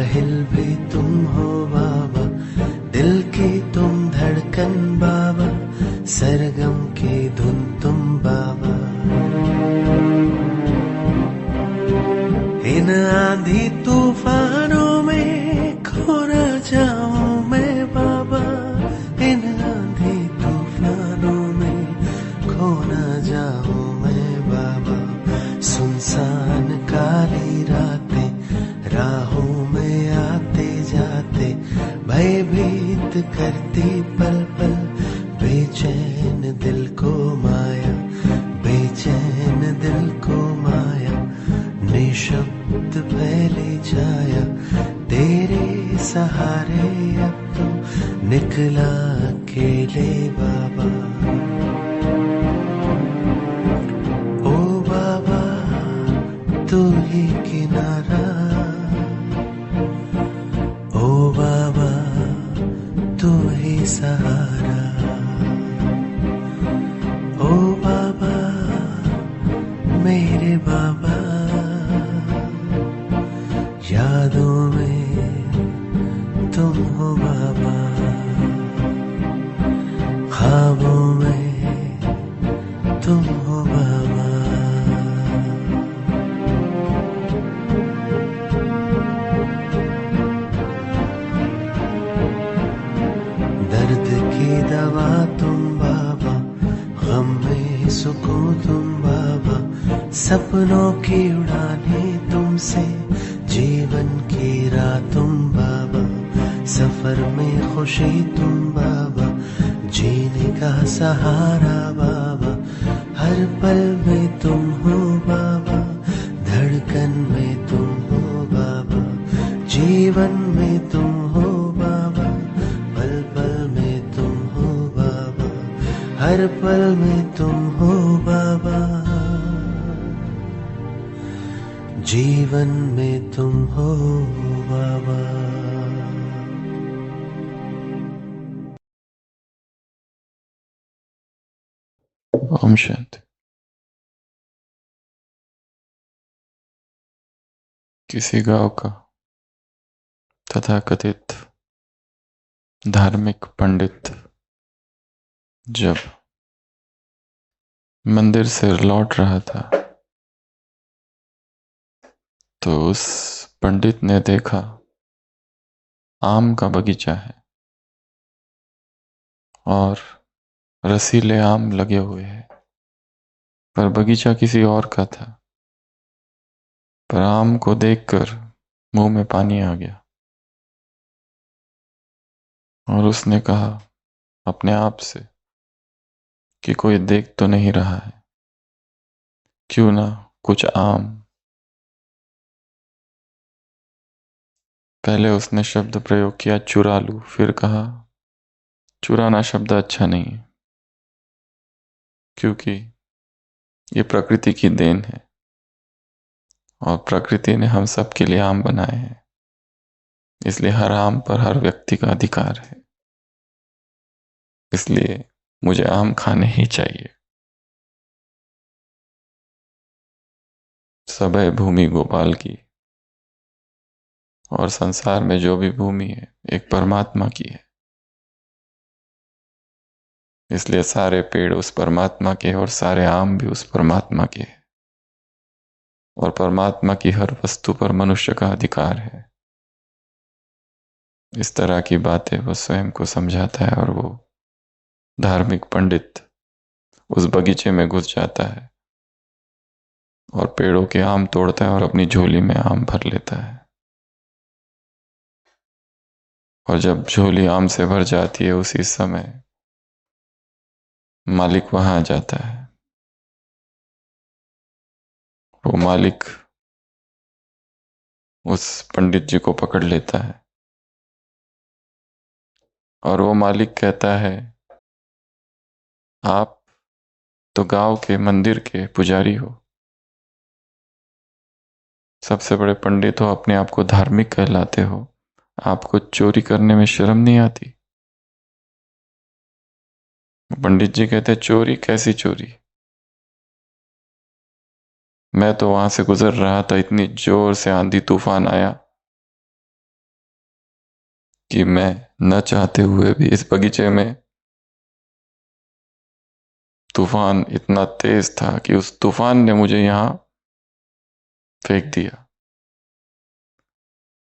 साहिल भी तुम हो बाबा, दिल की तुम धड़कन बाबा, सरगम की धुन तुम बाबा। इन आंधी तूफानों में खो न जाऊं मैं बाबा, इन आंधी तूफानों में खो न जाऊं मैं बाबा। सुनसान काली रातें राहों में आते जाते, भयभीत करती पल पल, बेचैन दिल को माया, बेचैन दिल को माया। निशब्द फैली छाया, तेरे सहारे अब तो निकला अकेले बाबा। ओ बाबा तू ही किनारा, ओ बाबा तू ही सहारा। ओ बाबा मेरे बाबा, यादों में तुम हो बाबा, ख्वाबों में तुम हो बाबा। दर्द की दवा तुम बाबा, गम में सुकून तुम बाबा, सपनों की उड़ाने तुमसे, जीवन की राह तुम बाबा, सफर में खुशी तुम बाबा, जीने का सहारा बाबा। हर पल में तुम हो बाबा, धड़कन में तुम हो बाबा, जीवन में तुम हो बाबा, पल पल में तुम हो बाबा, हर पल में तुम हो बाबा, जीवन में तुम हो बाबा। ओम शांति। किसी गांव का तथाकथित धार्मिक पंडित जब मंदिर से लौट रहा था तो उस पंडित ने देखा आम का बगीचा है और रसीले आम लगे हुए हैं, पर बगीचा किसी और का था। पर आम को देखकर मुंह में पानी आ गया और उसने कहा अपने आप से कि कोई देख तो नहीं रहा है, क्यों ना कुछ आम। पहले उसने शब्द प्रयोग किया चुरा लूं, फिर कहा चुराना शब्द अच्छा नहीं है, क्योंकि ये प्रकृति की देन है और प्रकृति ने हम सब के लिए आम बनाए हैं, इसलिए हर आम पर हर व्यक्ति का अधिकार है, इसलिए मुझे आम खाने ही चाहिए। सबय भूमि गोपाल की, और संसार में जो भी भूमि है एक परमात्मा की है, इसलिए सारे पेड़ उस परमात्मा के और सारे आम भी उस परमात्मा के हैं, और परमात्मा की हर वस्तु पर मनुष्य का अधिकार है। इस तरह की बातें वो स्वयं को समझाता है और वो धार्मिक पंडित उस बगीचे में घुस जाता है और पेड़ों के आम तोड़ता है और अपनी झोली में आम भर लेता है। और जब झोली आम से भर जाती है उसी समय मालिक वहां आ जाता है। वो मालिक उस पंडित जी को पकड़ लेता है और वो मालिक कहता है आप तो गांव के मंदिर के पुजारी हो, सबसे बड़े पंडित हो, अपने आप को धार्मिक कहलाते हो, आपको चोरी करने में शर्म नहीं आती? पंडित जी कहते चोरी? कैसी चोरी? मैं तो वहां से गुजर रहा था, इतनी जोर से आंधी तूफान आया, कि मैं न चाहते हुए भी इस बगीचे में तूफान इतना तेज था कि उस तूफान ने मुझे यहां फेंक दिया।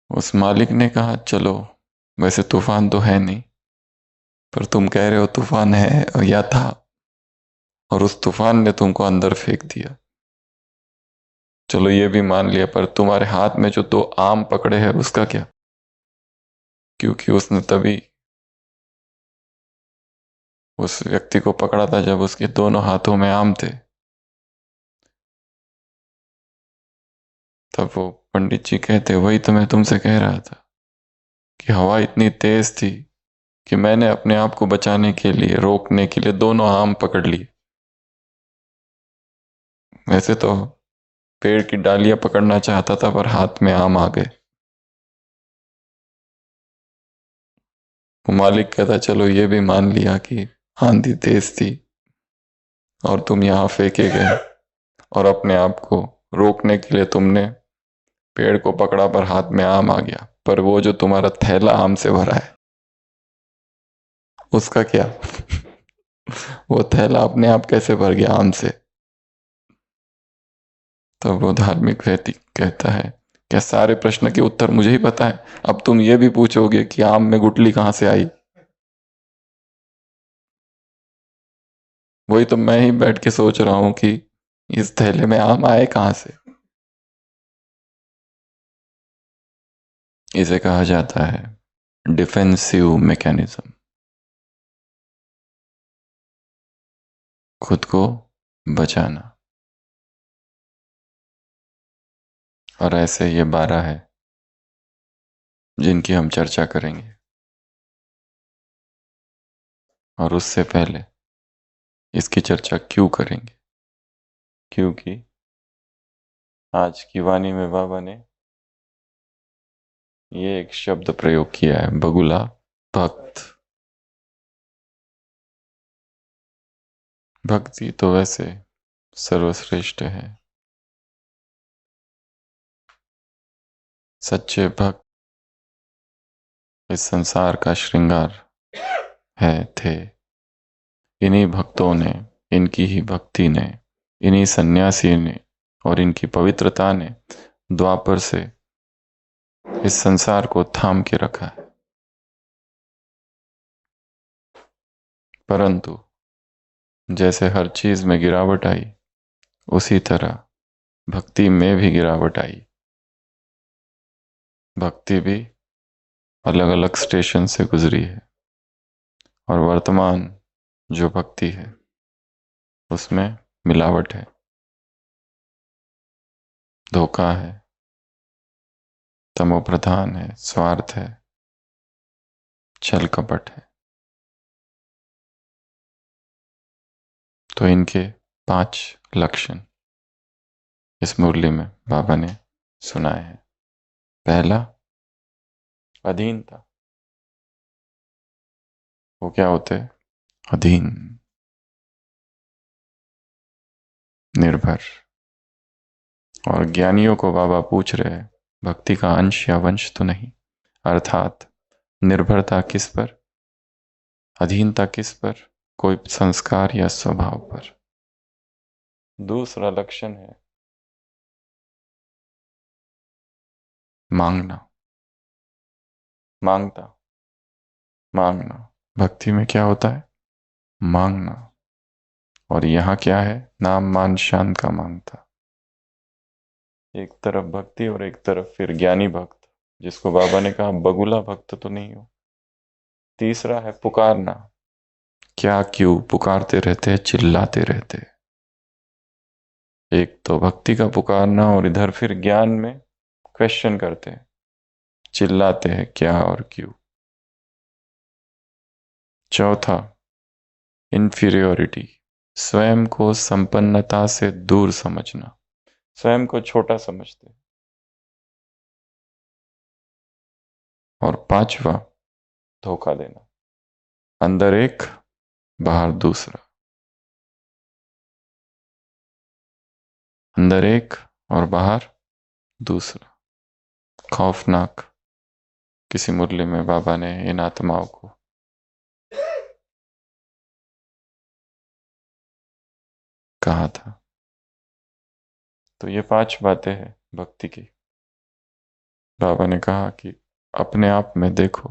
उस मालिक ने कहा चलो, वैसे तूफान तो है नहीं, पर तुम कह रहे हो तूफान है या था, और उस तूफान ने तुमको अंदर फेंक दिया। चलो ये भी मान लिया, पर तुम्हारे हाथ में जो दो आम पकड़े हैं उसका क्या? क्योंकि उसने तभी उस व्यक्ति को पकड़ा था जब उसके दोनों हाथों में आम थे। तब वो पंडित जी कहते, वही तो मैं तुमसे कह रहा था कि हवा इतनी तेज थी कि मैंने अपने आप को बचाने के लिए, रोकने के लिए दोनों आम पकड़ लिए। वैसे तो पेड़ की डालियां पकड़ना चाहता था, पर हाथ में आम आ गए। वो मालिक कहता, चलो ये भी मान लिया कि आंधी तेज थी और तुम यहां फेंके गए, और अपने आप को रोकने के लिए तुमने पेड़ को पकड़ा, पर हाथ में आम आ गया। पर वो जो तुम्हारा थैला आम से भरा है उसका क्या? वो थैला अपने आप कैसे भर गया आम से? तो वो धार्मिक व्यक्ति कहता है, क्या सारे प्रश्न के उत्तर मुझे ही पता है? अब तुम ये भी पूछोगे कि आम में गुठली कहां से आई? वही तो मैं ही बैठ के सोच रहा हूं कि इस थैले में आम आए कहां से। इसे कहा जाता है डिफेंसिव मैकेनिज्म, खुद को बचाना। और ऐसे ये 12 है जिनकी हम चर्चा करेंगे। और उससे पहले इसकी चर्चा क्यों करेंगे? क्योंकि आज की वाणी में बाबा ने ये एक शब्द प्रयोग किया है, बगुला भक्त। भक्ति तो वैसे सर्वश्रेष्ठ है। सच्चे भक्त इस संसार का श्रृंगार है, थे। इन्हीं भक्तों ने, इनकी ही भक्ति ने, इन्हीं सन्यासी ने और इनकी पवित्रता ने द्वापर से इस संसार को थाम के रखा है। परंतु जैसे हर चीज में गिरावट आई, उसी तरह भक्ति में भी गिरावट आई। भक्ति भी अलग अलग स्टेशन से गुजरी है, और वर्तमान जो भक्ति है उसमें मिलावट है, धोखा है, तमोप्रधान है, स्वार्थ है, छल कपट है। तो इनके 5 लक्षण इस मुरली में बाबा ने सुनाए हैं। पहला, अधीनता। वो क्या होते हैं? अधीन, निर्भर। और ज्ञानियों को बाबा पूछ रहे हैं, भक्ति का अंश या वंश तो नहीं, अर्थात निर्भरता किस पर, अधीनता किस पर? कोई संस्कार या स्वभाव पर। दूसरा लक्षण है मांगना, मांगता, मांगना। भक्ति में क्या होता है? मांगना। और यहां क्या है? नाम मान शान का मांगता। एक तरफ भक्ति और एक तरफ फिर ज्ञानी भक्त, जिसको बाबा ने कहा बगुला भक्त तो नहीं हो। तीसरा है पुकारना। क्या क्यों पुकारते रहते हैं, चिल्लाते रहते हैं। एक तो भक्ति का पुकारना, और इधर फिर ज्ञान में क्वेश्चन करते हैं, चिल्लाते हैं क्या और क्यों। चौथा, इंफीरियोरिटी, स्वयं को संपन्नता से दूर समझना, स्वयं को छोटा समझते। और पांचवा, धोखा देना, अंदर एक बाहर दूसरा, अंदर एक और बाहर दूसरा। खौफनाक किसी मुरली में बाबा ने इन आत्माओं को कहा था। तो ये 5 बातें हैं भक्ति की। बाबा ने कहा कि अपने आप में देखो,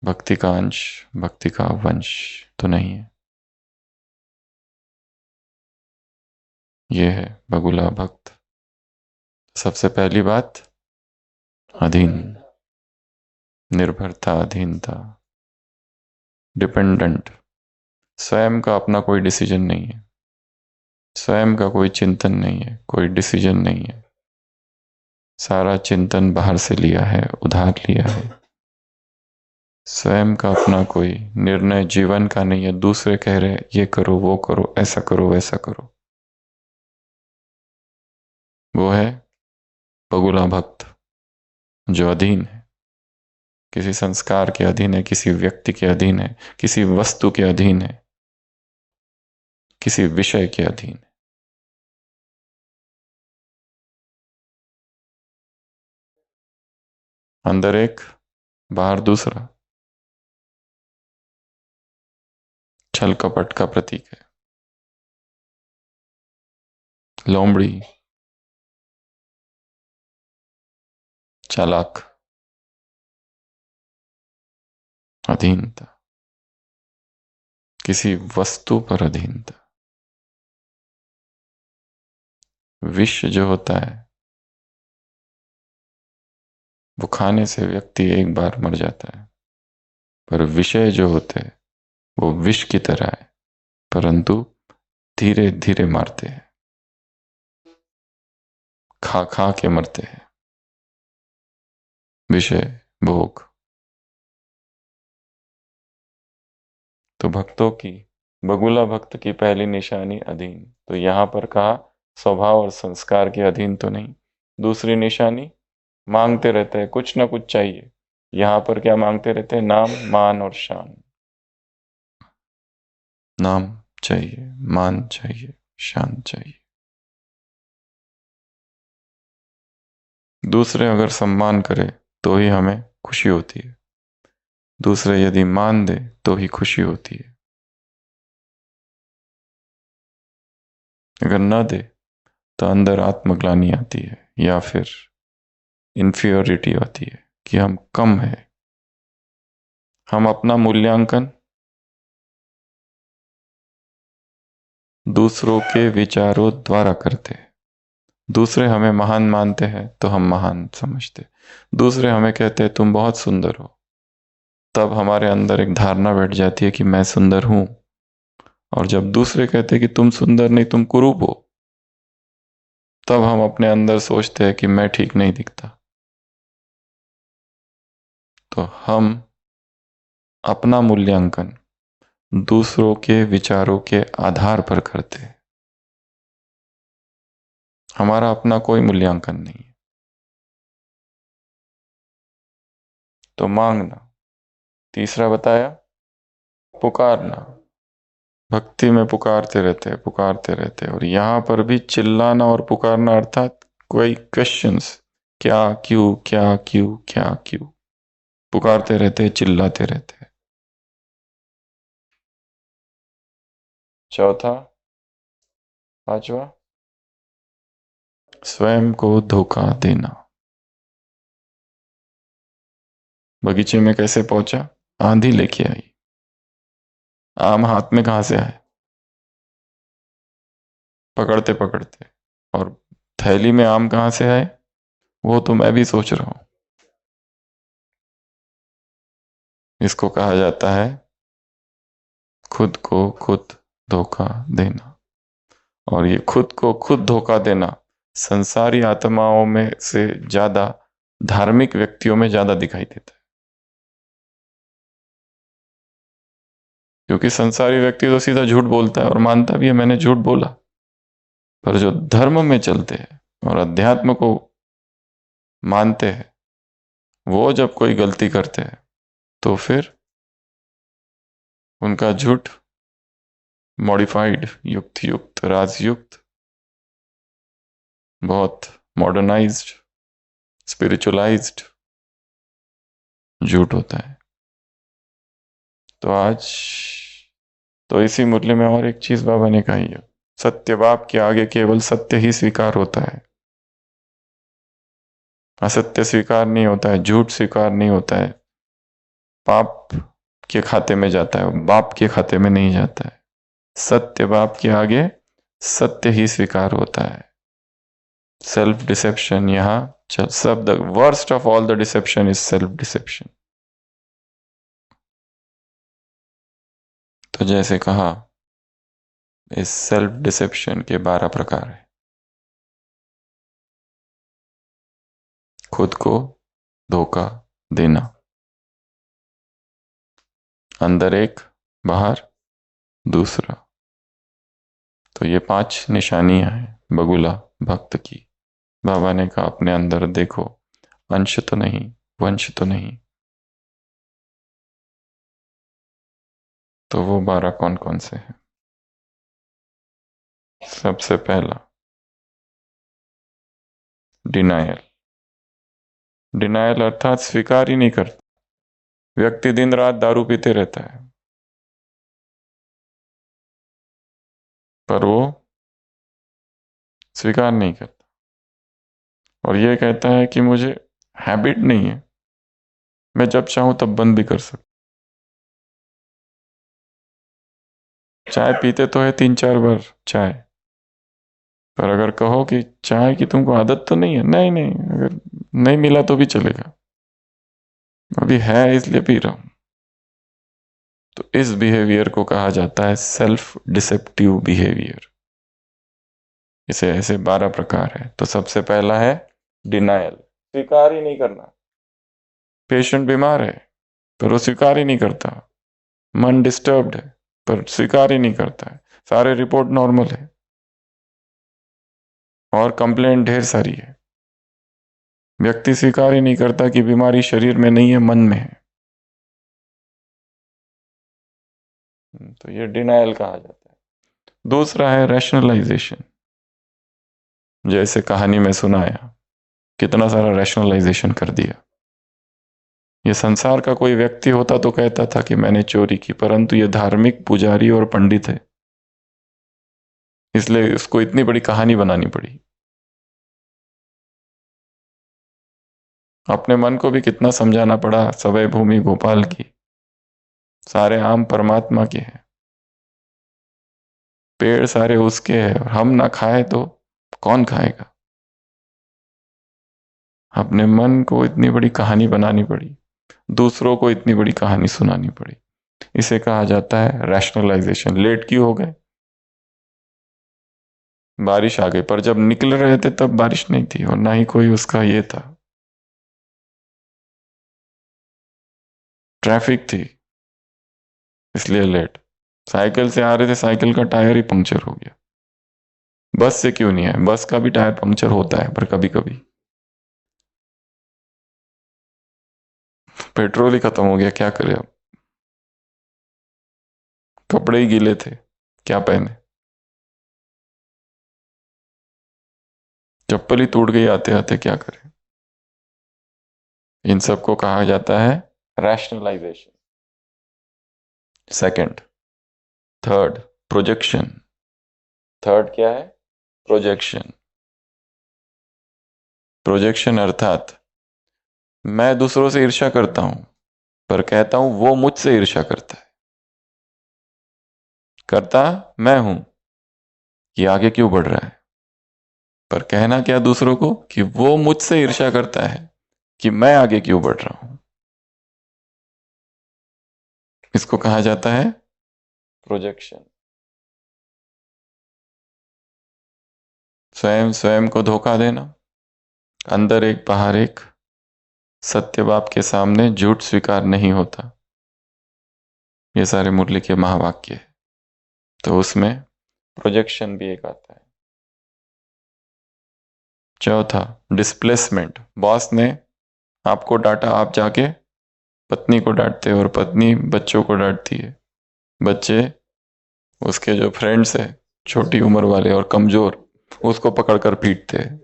भक्ति का अंश, भक्ति का वंश तो नहीं है। ये है बगुला भक्त। सबसे पहली बात, अधीन, निर्भरता, अधीनता, डिपेंडेंट। स्वयं का अपना कोई डिसीजन नहीं है, स्वयं का कोई चिंतन नहीं है, कोई डिसीजन नहीं है। सारा चिंतन बाहर से लिया है, उधार लिया है। स्वयं का अपना कोई निर्णय जीवन का नहीं है। दूसरे कह रहे ये करो, वो करो, ऐसा करो, वैसा करो। वो है बगुला भक्त, जो अधीन है, किसी संस्कार के अधीन है, किसी व्यक्ति के अधीन है, किसी वस्तु के अधीन है, किसी विषय के अधीन है। अंदर एक, बाहर दूसरा, छल कपट का प्रतीक है। लोमड़ी, चालाक, अधीनता, किसी वस्तु पर अधीनता। विष जो होता है वो खाने से व्यक्ति एक बार मर जाता है, पर विषय जो होते हैं वो विष की तरह है, परंतु धीरे धीरे मारते हैं, खा खा के मरते हैं। विषय, भोग। तो भक्तों की, बगुला भक्त की पहली निशानी अधीन। तो यहां पर कहा स्वभाव और संस्कार के अधीन तो नहीं। दूसरी निशानी, मांगते रहते हैं, कुछ ना कुछ चाहिए। यहां पर क्या मांगते रहते हैं? नाम, मान और शान। नाम चाहिए, मान चाहिए, शान चाहिए। दूसरे अगर सम्मान करे तो ही हमें खुशी होती है, दूसरे यदि मान दे तो ही खुशी होती है। अगर न दे तो अंदर आत्मग्लानि आती है, या फिर इंफीरियरिटी आती है कि हम कम है। हम अपना मूल्यांकन दूसरों के विचारों द्वारा करते हैं। दूसरे हमें महान मानते हैं तो हम महान समझते। दूसरे हमें कहते हैं तुम बहुत सुंदर हो, तब हमारे अंदर एक धारणा बैठ जाती है कि मैं सुंदर हूं। और जब दूसरे कहते हैं कि तुम सुंदर नहीं, तुम कुरूप हो, तब हम अपने अंदर सोचते हैं कि मैं ठीक नहीं दिखता। तो हम अपना मूल्यांकन दूसरों के विचारों के आधार पर करते हैं। हमारा अपना कोई मूल्यांकन नहीं है। तो मांगना। तीसरा बताया, पुकारना। भक्ति में पुकारते रहते हैं, पुकारते रहते हैं। और यहां पर भी चिल्लाना और पुकारना, अर्थात कोई क्वेश्चंस, क्या क्यों, क्या क्यों, क्या क्यों, पुकारते रहते हैं, चिल्लाते रहते हैं। चौथा, पांचवा, स्वयं को धोखा देना। बगीचे में कैसे पहुंचा? आंधी लेके आई। आम हाथ में कहां से आए? पकड़ते पकड़ते। और थैली में आम कहां से आए? वो तो मैं भी सोच रहा हूं। इसको कहा जाता है खुद को खुद धोखा देना। और ये खुद को खुद धोखा देना संसारी आत्माओं में से ज्यादा धार्मिक व्यक्तियों में ज्यादा दिखाई देता है। क्योंकि संसारी व्यक्ति तो सीधा झूठ बोलता है और मानता भी है मैंने झूठ बोला। पर जो धर्म में चलते हैं और अध्यात्म को मानते हैं, वो जब कोई गलती करते हैं तो फिर उनका झूठ मॉडिफाइड, युक्त युक्त, राजयुक्त, बहुत मॉडर्नाइज्ड, स्पिरिचुअलाइज्ड झूठ होता है। तो आज तो इसी मुरली में और एक चीज बाबा ने कही है, सत्य बाप के आगे केवल सत्य ही स्वीकार होता है, असत्य स्वीकार नहीं होता है, झूठ स्वीकार नहीं होता है। पाप के खाते में जाता है, बाप के खाते में नहीं जाता है। सत्य बाप के आगे सत्य ही स्वीकार होता है। सेल्फ डिसेप्शन यहां सब, the worst of all the deception is self deception. तो जैसे कहा, इस सेल्फ डिसेप्शन के 12 प्रकार है। खुद को धोखा देना, अंदर एक बाहर दूसरा। तो ये 5 निशानियां हैं बगुला भक्त की। बाबा ने कहा अपने अंदर देखो, अंश तो नहीं, वंश तो नहीं। तो वो 12 कौन कौन से हैं? सबसे पहला डिनायल। डिनायल अर्थात स्वीकार ही नहीं करता। व्यक्ति दिन रात दारू पीते रहता है, पर वो स्वीकार नहीं करता और ये कहता है कि मुझे हैबिट नहीं है, मैं जब चाहूं तब बंद भी कर सकता। चाय पीते तो है 3-4 बार चाय, पर अगर कहो कि चाय की तुमको आदत तो नहीं है, नहीं नहीं, अगर नहीं मिला तो भी चलेगा, अभी है इसलिए पी रहा हूं। तो इस बिहेवियर को कहा जाता है सेल्फ डिसेप्टिव बिहेवियर। इसे ऐसे 12 प्रकार है। तो सबसे पहला है डिनायल, स्वीकार ही नहीं करना। पेशेंट बीमार है पर वो स्वीकार ही नहीं करता, मन डिस्टर्ब्ड है पर स्वीकार ही नहीं करता है, सारे रिपोर्ट नॉर्मल है और कंप्लेंट ढेर सारी है। व्यक्ति स्वीकार ही नहीं करता कि बीमारी शरीर में नहीं है, मन में है। तो ये डिनायल कहा जाता है। दूसरा है रैशनलाइजेशन। जैसे कहानी में सुनाया, कितना सारा रैशनलाइजेशन कर दिया। ये संसार का कोई व्यक्ति होता तो कहता था कि मैंने चोरी की, परंतु ये धार्मिक पुजारी और पंडित है, इसलिए उसको इतनी बड़ी कहानी बनानी पड़ी। अपने मन को भी कितना समझाना पड़ा, सवै भूमि गोपाल की, सारे आम परमात्मा के हैं, पेड़ सारे उसके हैं, और हम ना खाए तो कौन खाएगा। अपने मन को इतनी बड़ी कहानी बनानी पड़ी, दूसरों को इतनी बड़ी कहानी सुनानी पड़ी। इसे कहा जाता है रैशनलाइजेशन। लेट क्यों हो गए? बारिश आ गई, पर जब निकल रहे थे तब बारिश नहीं थी और ना ही कोई उसका ये था, ट्रैफिक थी इसलिए लेट। साइकिल से आ रहे थे, साइकिल का टायर ही पंक्चर हो गया। बस से क्यों नहीं आए? बस का भी टायर पंक्चर होता है, पर कभी कभी पेट्रोल ही खत्म हो गया, क्या करें अब। कपड़े ही गीले थे, क्या पहने। चप्पल ही टूट गई आते आते, क्या करें। इन सबको कहा जाता है rationalisation. Second, third, projection. Third क्या है? प्रोजेक्शन। प्रोजेक्शन अर्थात मैं दूसरों से ईर्ष्या करता हूं, पर कहता हूं वो मुझसे ईर्ष्या करता है। करता मैं हूं कि आगे क्यों बढ़ रहा है, पर कहना क्या दूसरों को कि वो मुझसे ईर्ष्या करता है कि मैं आगे क्यों बढ़ रहा हूं। इसको कहा जाता है प्रोजेक्शन। स्वयं स्वयं को धोखा देना, अंदर एक बाहर एक, सत्य बाप के सामने झूठ स्वीकार नहीं होता। ये सारे मुरली के महावाक्य है। तो उसमें प्रोजेक्शन भी एक आता है। चौथा, डिस्प्लेसमेंट। बॉस ने आपको डांटा, आप जाके पत्नी को डांटते और पत्नी बच्चों को डांटती है। बच्चे उसके जो फ्रेंड्स है छोटी उम्र वाले और कमजोर, उसको पकड़कर पीटते हैं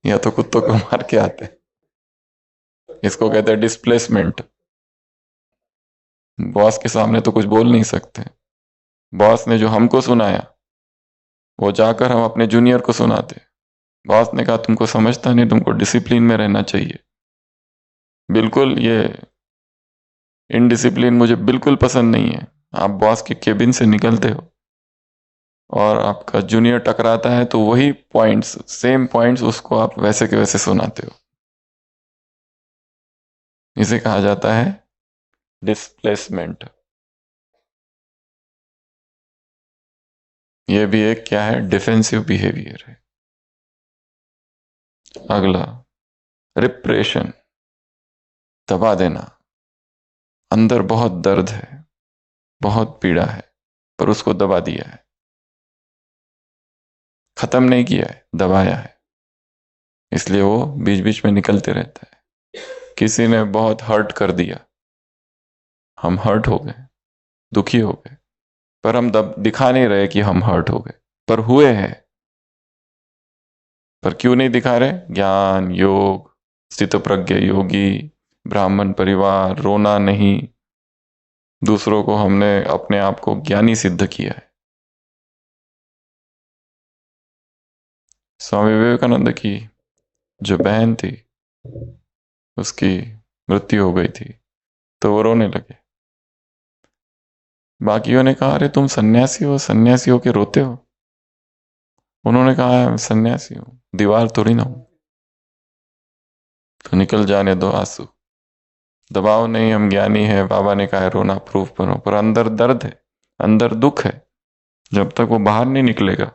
या तो कुत्तों को मार के आते हैं। इसको कहते हैं डिस्प्लेसमेंट। बॉस के सामने तो कुछ बोल नहीं सकते, बॉस ने जो हमको सुनाया वो जाकर हम अपने जूनियर को सुनाते। बॉस ने कहा तुमको समझता नहीं, तुमको डिसिप्लिन में रहना चाहिए। बिल्कुल, ये इनडिसिप्लिन मुझे बिल्कुल पसंद नहीं है। आप बॉस के केबिन से निकलते हो और आपका जूनियर टकराता है तो वही पॉइंट्स, सेम पॉइंट्स उसको आप वैसे के वैसे सुनाते हो। इसे कहा जाता है डिस्प्लेसमेंट। यह भी एक क्या है, डिफेंसिव बिहेवियर है। अगला रिप्रेशन, दबा देना। अंदर बहुत दर्द है, बहुत पीड़ा है, पर उसको दबा दिया है, खत्म नहीं किया है, दबाया है, इसलिए वो बीच बीच में निकलते रहता है। किसी ने बहुत हर्ट कर दिया, हम हर्ट हो गए, दुखी हो गए, पर हम दिखा नहीं रहे कि हम हर्ट हो गए, पर हुए हैं। पर क्यों नहीं दिखा रहे? ज्ञान, योग, स्थितप्रज्ञ योगी, ब्राह्मण परिवार, रोना नहीं। दूसरों को हमने अपने आप को ज्ञानी सिद्ध किया है। स्वामी विवेकानंद की जो बहन थी उसकी मृत्यु हो गई थी तो वो रोने लगे। बाकियों ने कहा अरे तुम सन्यासी हो, सन्यासी हो के रोते हो। उन्होंने कहा मैं सन्यासी हूं, दीवार थोड़ी ना हूं, तो निकल जाने दो आंसू। दबाव नहीं, हम ज्ञानी है। बाबा ने कहा है रोना प्रूफ करो, पर अंदर दर्द है, अंदर दुख है। जब तक वो बाहर नहीं निकलेगा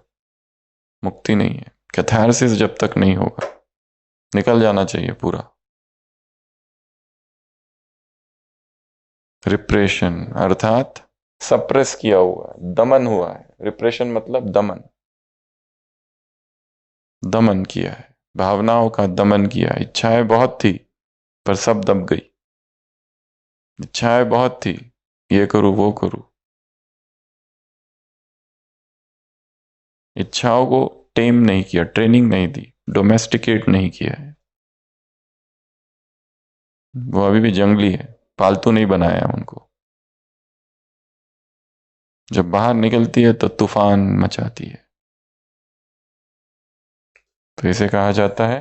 मुक्ति नहीं है। कैथारसिस जब तक नहीं होगा, निकल जाना चाहिए पूरा। रिप्रेशन अर्थात सप्रेस किया हुआ, दमन हुआ है। रिप्रेशन मतलब दमन, दमन किया है, भावनाओं का दमन किया। इच्छाएं बहुत थी पर सब दब गई। इच्छाएं बहुत थी, ये करूं वो करूं। इच्छाओं को टेम नहीं किया, ट्रेनिंग नहीं दी, डोमेस्टिकेट नहीं किया है। वो अभी भी जंगली है, पालतू नहीं बनाया उनको। जब बाहर निकलती है तो तूफान मचाती है। तो इसे कहा जाता है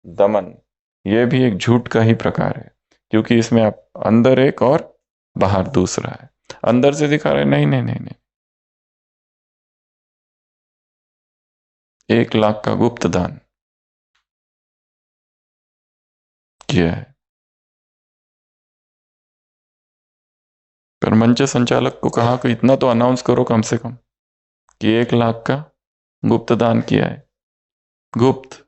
दमन। यह भी एक झूठ का ही प्रकार है, क्योंकि इसमें आप अंदर एक और बाहर दूसरा है। अंदर से दिखा रहे नहीं नहीं नहीं नहीं, 1 लाख का गुप्त दान किया है, पर मंच संचालक को कहा कि इतना तो अनाउंस करो कम से कम कि 1 लाख का गुप्त दान किया है। गुप्त,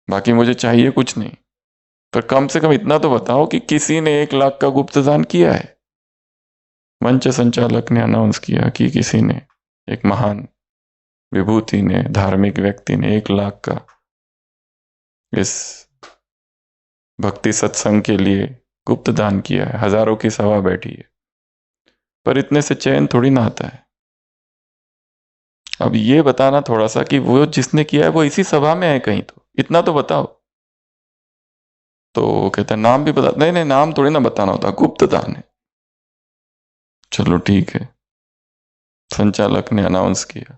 बाकी मुझे चाहिए कुछ नहीं, पर कम से कम इतना तो बताओ कि किसी ने 1 लाख का गुप्त दान किया है। मंच संचालक ने अनाउंस किया कि किसी ने, एक महान विभूति ने, धार्मिक व्यक्ति ने 1 लाख का इस भक्ति सत्संग के लिए गुप्त दान किया है। हजारों की सभा बैठी है, पर इतने से चैन थोड़ी ना आता है। अब ये बताना थोड़ा सा कि वो जिसने किया है वो इसी सभा में है कहीं, तो इतना तो बताओ। तो कहता है नाम भी बता, नहीं नहीं नाम थोड़ी ना बताना होता, गुप्त दान है। चलो ठीक है, संचालक ने अनाउंस किया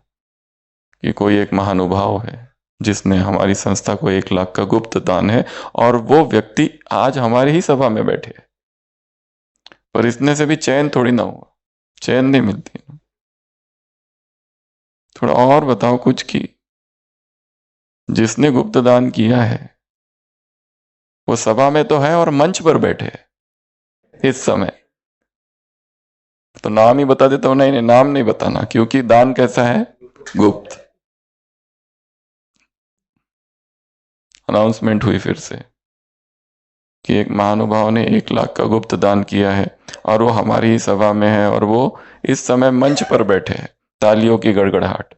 कि कोई एक महानुभाव है जिसने हमारी संस्था को 1 लाख का गुप्त दान है, और वो व्यक्ति आज हमारी ही सभा में बैठे हैं। पर इतने से भी चैन थोड़ी ना हुआ, चैन नहीं मिलती। थोड़ा और बताओ कुछ कि जिसने गुप्त दान किया है वो सभा में तो है और मंच पर बैठे हैं इस समय। तो नाम ही बता देता हूं, नहीं नहीं नाम नहीं बताना, क्योंकि दान कैसा है, गुप्त। अनाउंसमेंट हुई फिर से कि एक महानुभाव ने 1 लाख का गुप्त दान किया है और वो हमारी ही सभा में है, और वो इस समय मंच पर बैठे हैं, तालियों की गड़गड़ाहट।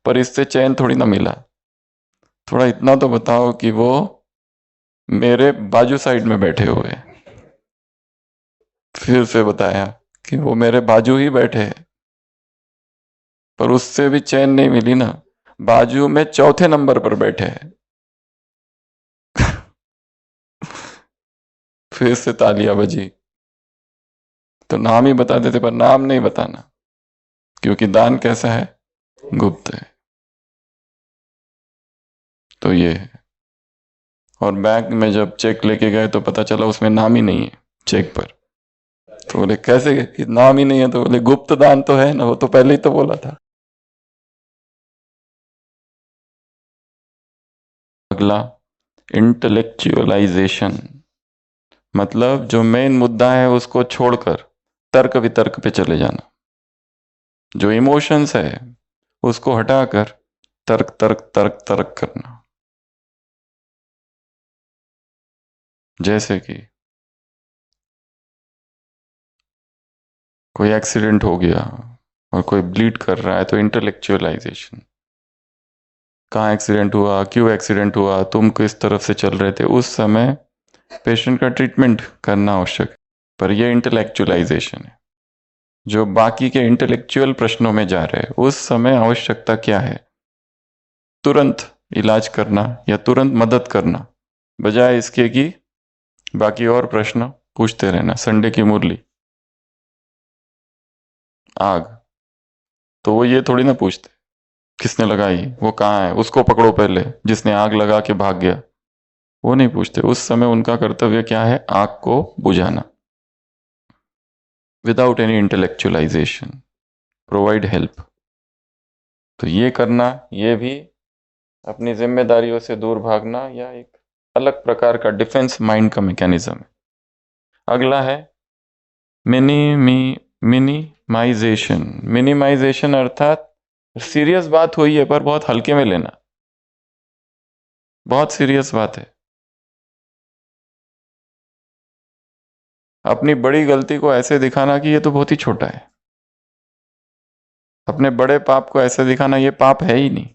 पर इससे चैन थोड़ी ना मिला। थोड़ा इतना तो बताओ कि वो मेरे बाजू साइड में बैठे हुए हैं। फिर से बताया कि वो मेरे बाजू ही बैठे हैं, पर उससे भी चैन नहीं मिली ना। बाजू में चौथे नंबर पर बैठे हैं। फिर से तालियां बजी। तो नाम ही बता देते, पर नाम नहीं बताना, क्योंकि दान कैसा है, गुप्त है। तो ये है। और बैंक में जब चेक लेके गए तो पता चला उसमें नाम ही नहीं है चेक पर। तो बोले कैसे कि नाम ही नहीं है? तो बोले गुप्त दान तो है ना, वो तो पहले ही तो बोला था। अगला, इंटेलेक्चुअलाइजेशन, मतलब जो मेन मुद्दा है उसको छोड़कर तर्क वितर्क पे चले जाना। जो इमोशंस है उसको हटाकर तर्क तर्क तर्क तर्क करना। जैसे कि कोई एक्सीडेंट हो गया और कोई ब्लीड कर रहा है, तो इंटेलेक्चुअलाइजेशन, कहाँ एक्सीडेंट हुआ, क्यों एक्सीडेंट हुआ, तुम किस तरफ से चल रहे थे, उस समय पेशेंट का ट्रीटमेंट करना आवश्यक है। पर यह इंटेलेक्चुअलाइजेशन है। जो बाकी के इंटेलेक्चुअल प्रश्नों में जा रहे हैं, उस समय आवश्यकता क्या है, तुरंत इलाज करना या तुरंत मदद करना, बजाय इसके कि बाकी और प्रश्न पूछते रहना। संडे की मुरली, आग, तो वो ये थोड़ी ना पूछते किसने लगाई, वो कहाँ है, उसको पकड़ो पहले जिसने आग लगा के भाग गया। वो नहीं पूछते। उस समय उनका कर्तव्य क्या है, आग को बुझाना, without any intellectualisation, provide help. तो ये करना, ये भी अपनी जिम्मेदारियों से दूर भागना या एक अलग प्रकार का डिफेंस माइंड का मैकेनिज्म है। अगला है मिनी मिनिमाइजेशन। मिनिमाइजेशन अर्थात सीरियस बात हुई है पर बहुत हल्के में लेना। बहुत सीरियस बात है, अपनी बड़ी गलती को ऐसे दिखाना कि ये तो बहुत ही छोटा है। अपने बड़े पाप को ऐसे दिखाना ये पाप है ही नहीं।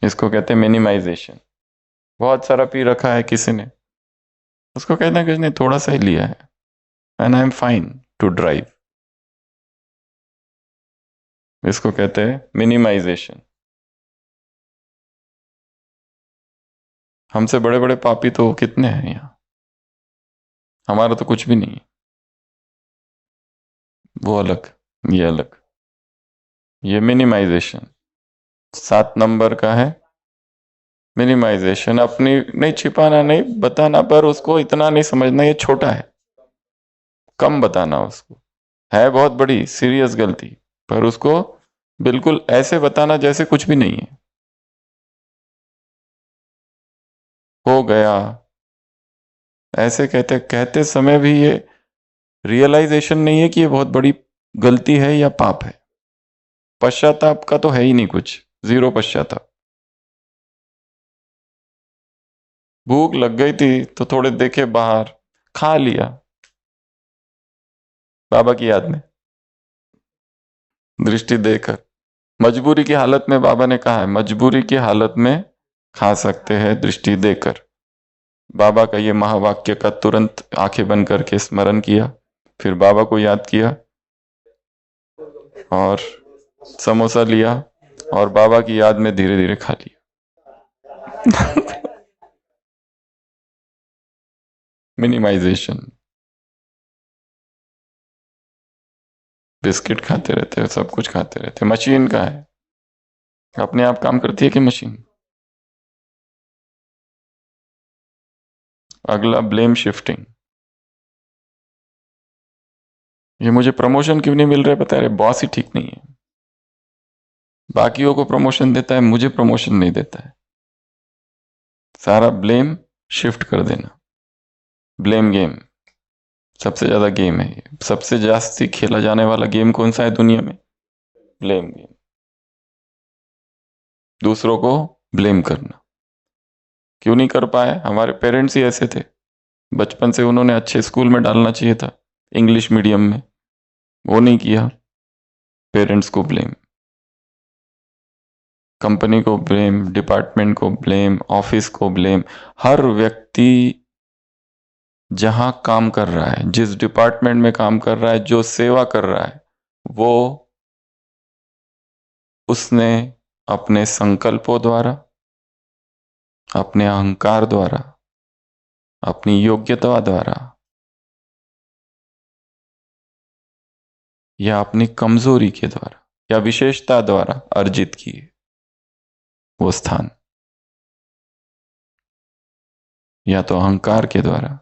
इसको कहते हैं मिनिमाइजेशन। बहुत सारा पी रखा है किसी ने, उसको कहते हैं किसी ने थोड़ा सा ही लिया है, and I am fine to drive. इसको कहते हैं मिनिमाइजेशन। हमसे बड़े बड़े पापी तो कितने हैं यहाँ, हमारा तो कुछ भी नहीं है। वो अलग, ये अलग। ये मिनिमाइजेशन 7 नंबर का है। मिनिमाइजेशन अपनी नहीं, छिपाना नहीं, बताना, पर उसको इतना नहीं समझना ये छोटा है, कम बताना उसको। है बहुत बड़ी सीरियस गलती, पर उसको बिल्कुल ऐसे बताना जैसे कुछ भी नहीं है। हो गया, ऐसे कहते कहते समय भी ये रियलाइजेशन नहीं है कि ये बहुत बड़ी गलती है या पाप है। पश्चाताप का तो है ही नहीं कुछ, जीरो पश्चाताप। भूख लग गई थी तो थोड़े देखे बाहर, खा लिया बाबा की याद में, दृष्टि देकर। मजबूरी की हालत में, बाबा ने कहा है मजबूरी की हालत में खा सकते हैं दृष्टि देकर। बाबा का ये महावाक्य का तुरंत आंखें बंद करके स्मरण किया, फिर बाबा को याद किया और समोसा लिया और बाबा की याद में धीरे धीरे खा लिया। मिनिमाइजेशन। बिस्किट खाते रहते हैं, सब कुछ खाते रहते हैं। मशीन का है, अपने आप काम करती है कि मशीन। अगला, ब्लेम शिफ्टिंग। ये मुझे प्रमोशन क्यों नहीं मिल रहा है, बता रहे बॉस ही ठीक नहीं है, बाकियों को प्रमोशन देता है, मुझे प्रमोशन नहीं देता है। सारा ब्लेम शिफ्ट कर देना। ब्लेम गेम सबसे ज्यादा गेम है ये। सबसे जास्ती खेला जाने वाला गेम कौन सा है दुनिया में, ब्लेम गेम। दूसरों को ब्लेम करना। क्यों नहीं कर पाए, हमारे पेरेंट्स ही ऐसे थे, बचपन से उन्होंने अच्छे स्कूल में डालना चाहिए था, इंग्लिश मीडियम में, वो नहीं किया। पेरेंट्स को ब्लेम, कंपनी को ब्लेम, डिपार्टमेंट को ब्लेम, ऑफिस को ब्लेम। हर व्यक्ति जहां काम कर रहा है, जिस डिपार्टमेंट में काम कर रहा है, जो सेवा कर रहा है, वो उसने अपने संकल्पों द्वारा, अपने अहंकार द्वारा, अपनी योग्यता द्वारा या अपनी कमजोरी के द्वारा या विशेषता द्वारा अर्जित किए वो स्थान, या तो अहंकार के द्वारा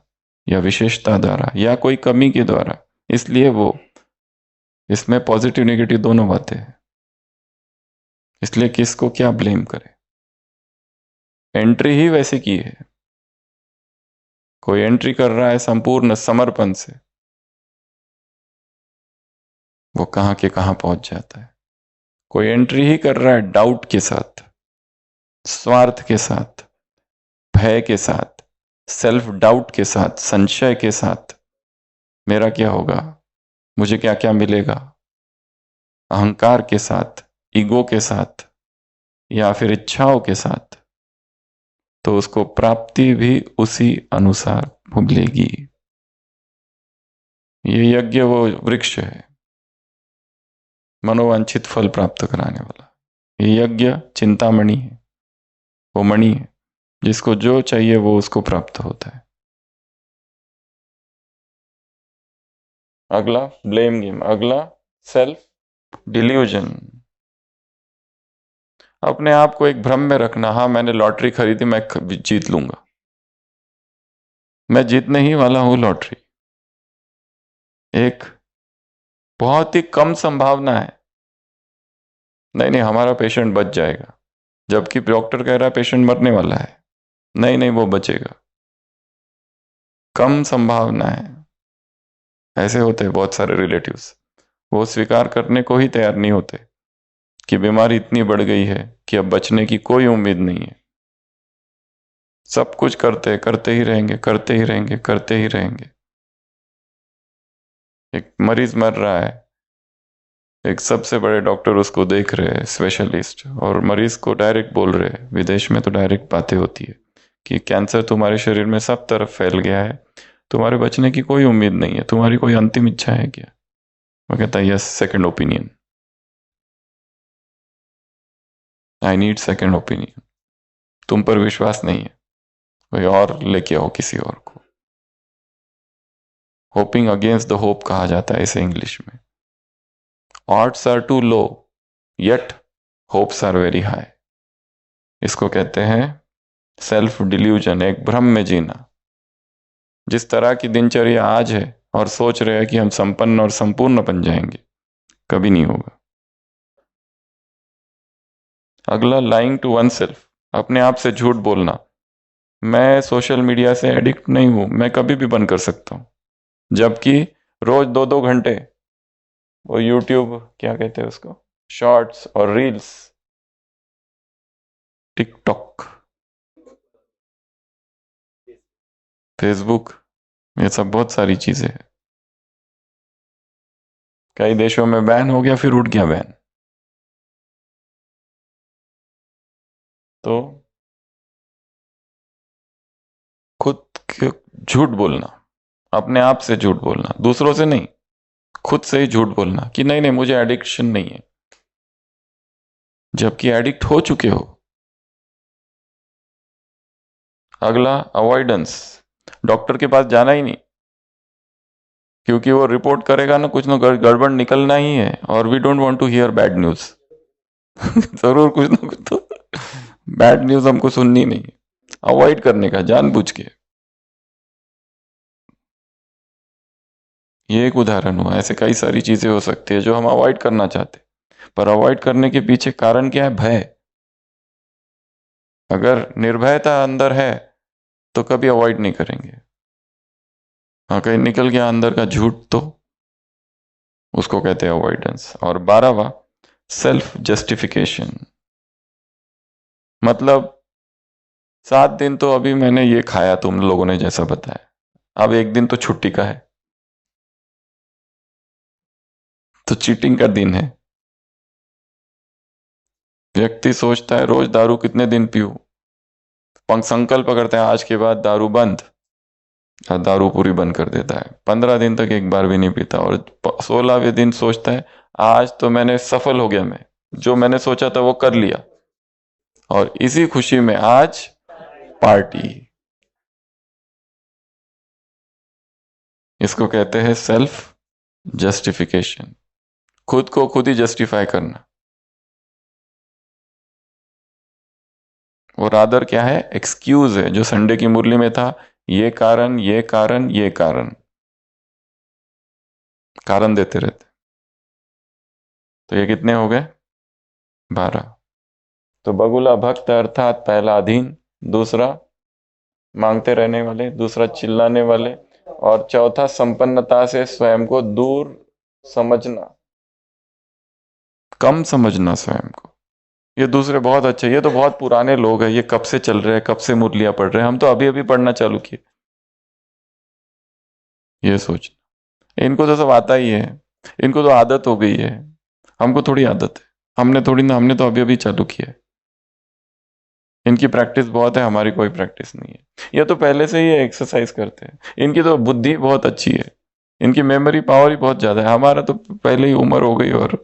या विशेषता द्वारा या कोई कमी के द्वारा। इसलिए वो, इसमें पॉजिटिव नेगेटिव दोनों बातें हैं। इसलिए किसको क्या ब्लेम करें, एंट्री ही वैसे की है। कोई एंट्री कर रहा है संपूर्ण समर्पण से, वो कहां के कहां पहुंच जाता है। कोई एंट्री ही कर रहा है डाउट के साथ, स्वार्थ के साथ, भय के साथ, सेल्फ डाउट के साथ, संशय के साथ, मेरा क्या होगा, मुझे क्या क्या मिलेगा, अहंकार के साथ, ईगो के साथ या फिर इच्छाओं के साथ, तो उसको प्राप्ति भी उसी अनुसार मिलेगी। ये यज्ञ वो वृक्ष है मनोवांछित फल प्राप्त कराने वाला। ये यज्ञ चिंतामणि है, वो मणि है जिसको जो चाहिए वो उसको प्राप्त होता है। अगला ब्लेम गेम, अगला सेल्फ डिल्यूजन। अपने आप को एक भ्रम में रखना, हाँ मैंने लॉटरी खरीदी, मैं जीत लूंगा, मैं जीतने ही वाला हूं लॉटरी। एक बहुत ही कम संभावना है, नहीं नहीं हमारा पेशेंट बच जाएगा, जबकि डॉक्टर कह रहा है पेशेंट मरने वाला है, नहीं नहीं वो बचेगा। कम संभावना है। ऐसे होते हैं बहुत सारे रिलेटिव्स, वो स्वीकार करने को ही तैयार नहीं होते कि बीमारी इतनी बढ़ गई है कि अब बचने की कोई उम्मीद नहीं है। सब कुछ करते करते ही रहेंगे, करते ही रहेंगे, करते ही रहेंगे। एक मरीज मर रहा है, एक सबसे बड़े डॉक्टर उसको देख रहे हैं, स्पेशलिस्ट, और मरीज को डायरेक्ट बोल रहे हैं, विदेश में तो डायरेक्ट बातें होती है कि कैंसर तुम्हारे शरीर में सब तरफ फैल गया है, तुम्हारे बचने की कोई उम्मीद नहीं है, तुम्हारी कोई अंतिम इच्छा है क्या? वो कहता है yes, second opinion, I need second opinion. तुम पर विश्वास नहीं है, कोई और लेके आओ किसी और को। होपिंग अगेंस्ट द होप कहा जाता है इसे इंग्लिश में। Odds are too low yet hopes are very high. इसको कहते हैं सेल्फ डिल्यूजन, एक भ्रम में जीना। जिस तरह की दिनचर्या आज है और सोच रहे हैं कि हम संपन्न और संपूर्ण बन जाएंगे, कभी नहीं होगा। अगला लाइंग टू वन सेल्फ, अपने आप से झूठ बोलना। मैं सोशल मीडिया से एडिक्ट नहीं हूं, मैं कभी भी बंद कर सकता हूं, जबकि रोज 2-2 घंटे वो यूट्यूब, क्या कहते हैं उसको, शॉर्ट्स और रील्स, टिकटॉक, फेसबुक, ये सब बहुत सारी चीजें हैं। कई देशों में बैन हो गया, फिर उठ गया बैन। तो खुद झूठ बोलना, अपने आप से झूठ बोलना, दूसरों से नहीं, खुद से ही झूठ बोलना कि नहीं नहीं मुझे एडिक्शन नहीं है, जबकि एडिक्ट हो चुके हो। अगला अवॉइडेंस, डॉक्टर के पास जाना ही नहीं, क्योंकि वो रिपोर्ट करेगा ना गड़बड़ निकलना ही है, और we don't want to hear bad news. जरूर कुछ ना कुछ तो बैड न्यूज हमको सुननी नहीं है, अवॉइड करने का जानबूझ के। ये एक उदाहरण हुआ, ऐसे कई सारी चीजें हो सकती है जो हम अवॉइड करना चाहते, पर अवॉइड करने के पीछे कारण क्या है? भय। अगर निर्भयता अंदर है तो कभी अवॉइड नहीं करेंगे। हाँ, कहीं निकल गया अंदर का झूठ तो उसको कहते हैं अवॉइडेंस। और 12वां सेल्फ जस्टिफिकेशन, मतलब 7 दिन तो अभी मैंने ये खाया तुम लोगों ने जैसा बताया, अब एक दिन तो छुट्टी का है, तो चीटिंग का दिन है। व्यक्ति सोचता है रोज दारू कितने दिन पीऊं, संकल्प करते हैं आज के बाद दारू बंद, और दारू पूरी बंद कर देता है। 15 दिन तक एक बार भी नहीं पीता, और 16वें दिन सोचता है आज तो मैंने सफल हो गया, मैं जो मैंने सोचा था वो कर लिया, और इसी खुशी में आज पार्टी। इसको कहते हैं सेल्फ जस्टिफिकेशन, खुद को खुद ही जस्टिफाई करना। और रादर क्या है, एक्सक्यूज है, जो संडे की मुरली में था, ये कारण ये कारण ये कारण, कारण देते रहते। तो ये कितने हो गए, 12। तो बगुला भक्त अर्थात पहला अधीन, दूसरा मांगते रहने वाले, दूसरा चिल्लाने वाले, और चौथा संपन्नता से स्वयं को दूर समझना, कम समझना स्वयं को। ये दूसरे बहुत अच्छे, ये तो बहुत पुराने लोग हैं, ये कब से चल रहे हैं, कब से मुरलियां पढ़ रहे हैं, हम तो अभी अभी पढ़ना चालू किए। ये सोच, इनको तो सब आता ही है, इनको तो आदत हो गई है, हमको थोड़ी आदत है, हमने थोड़ी ना, हमने तो अभी अभी चालू किया है। इनकी प्रैक्टिस बहुत है, हमारी कोई प्रैक्टिस नहीं है। ये तो पहले से ही एक्सरसाइज करते हैं, इनकी तो बुद्धि बहुत अच्छी है, इनकी मेमोरी पावर ही बहुत ज्यादा है। हमारा तो पहले ही उम्र हो गई और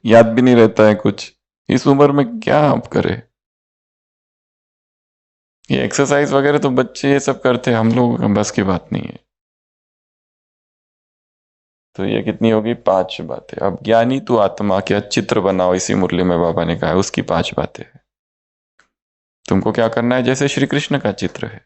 याद भी नहीं रहता है कुछ, इस उम्र में क्या आप करें। ये एक्सरसाइज वगैरह तो बच्चे ये सब करते हैं, हम लोग बस की बात नहीं है। तो ये कितनी होगी, 5 बातें। अब ज्ञानी तू आत्मा क्या चित्र बनाओ, इसी मुरली में बाबा ने कहा है, उसकी 5 बातें हैं। तुमको क्या करना है, जैसे श्री कृष्ण का चित्र है,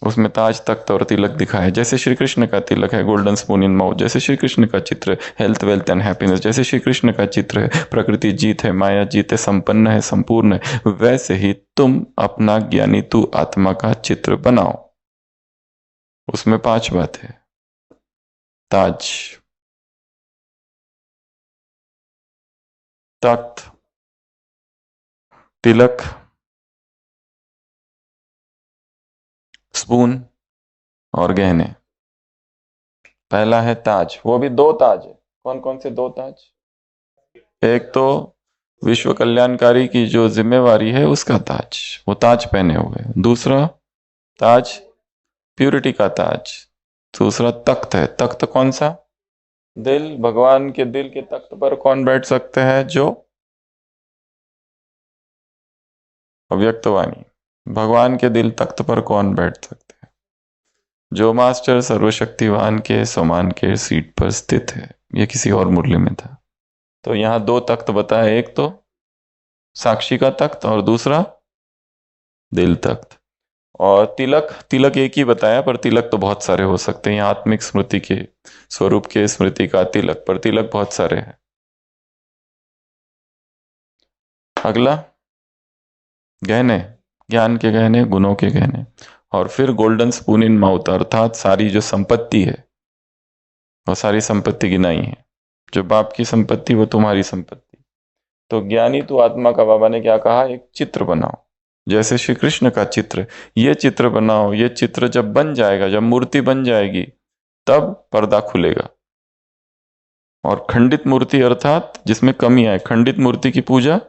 उसमें ताज तख्त और तिलक दिखा है, जैसे श्री कृष्ण का तिलक है, गोल्डन स्पून इन माउथ, जैसे श्री कृष्ण का चित्र है, हेल्थ वेल्थ एंड हैप्पीनेस, जैसे श्री कृष्ण का चित्र है, प्रकृति जीत है, माया जीत है, संपन्न है, संपूर्ण है, वैसे ही तुम अपना ज्ञानी तू आत्मा का चित्र बनाओ। उसमें 5 बातें, ताज, तख्त, तिलक, स्पून और गहने। पहला है ताज, वो भी 2 ताज है। कौन कौन से 2 ताज, एक तो विश्व कल्याणकारी की जो जिम्मेवारी है उसका ताज, वो ताज पहने हुए। दूसरा ताज प्यूरिटी का ताज। दूसरा तख्त है, तख्त कौन सा, दिल, भगवान के दिल के तख्त पर कौन बैठ सकते हैं, जो अव्यक्तवाणी, भगवान के दिल तख्त पर कौन बैठ सकते हैं, जो मास्टर सर्वशक्तिवान के समान के सीट पर स्थित है। ये किसी और मुरली में था। तो यहाँ 2 तख्त बताए, एक तो साक्षी का तख्त और दूसरा दिल तख्त। और तिलक, तिलक एक ही बताया, पर तिलक तो बहुत सारे हो सकते हैं, यहाँ आत्मिक स्मृति के स्वरूप के स्मृति का तिलक, पर तिलक बहुत सारे हैं। अगला गहने, ज्ञान के गहने, गुणों के गहने। और फिर गोल्डन स्पून इन माउथ, अर्थात सारी जो संपत्ति है, वो सारी संपत्ति गिनाई है, जो बाप की संपत्ति वो तुम्हारी संपत्ति। तो ज्ञानी तो आत्मा का बाबा ने क्या कहा, एक चित्र बनाओ, जैसे श्री कृष्ण का चित्र। ये चित्र बनाओ, ये चित्र जब बन जाएगा, जब मूर्ति बन जाएगी, तब पर्दा खुलेगा। और खंडित मूर्ति अर्थात जिसमें कमी आए, खंडित मूर्ति की पूजा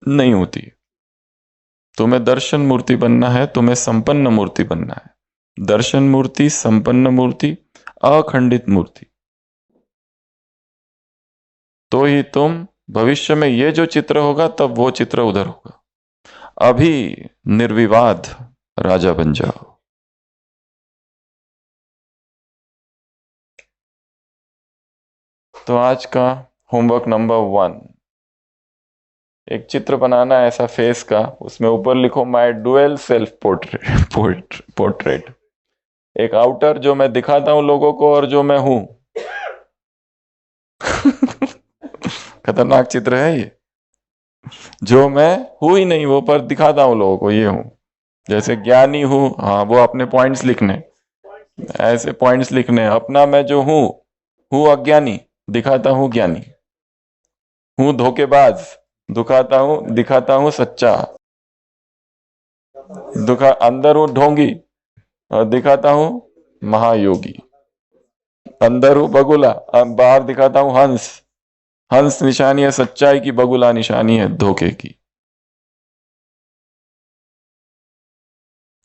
नहीं होती। तुम्हें दर्शन मूर्ति बनना है, तुम्हें संपन्न मूर्ति बनना है। दर्शन मूर्ति, संपन्न मूर्ति, अखंडित मूर्ति, तो ही तुम भविष्य में ये जो चित्र होगा तब वो चित्र उधर होगा। अभी निर्विवाद राजा बन जाओ। तो आज का होमवर्क नंबर 1, एक चित्र बनाना है ऐसा फेस का, उसमें ऊपर लिखो माय डुअल सेल्फ पोर्ट्रेट। एक आउटर जो मैं दिखाता हूं लोगों को, और जो मैं हूं। खतरनाक चित्र है ये, जो मैं हूं ही नहीं वो, पर दिखाता हूं लोगों को ये हूं। जैसे ज्ञानी हूं, हाँ वो अपने पॉइंट्स लिखने, ऐसे पॉइंट्स लिखने। अपना मैं जो हूं अज्ञानी, दिखाता हूं ज्ञानी। हूं धोखेबाज, दिखाता हूं सच्चा। अंदर हूं ढोंगी और दिखाता हूं महायोगी। अंदर हूं बगुला, बाहर दिखाता हूं हंस। हंस निशानी है सच्चाई की, बगुला निशानी है धोखे की।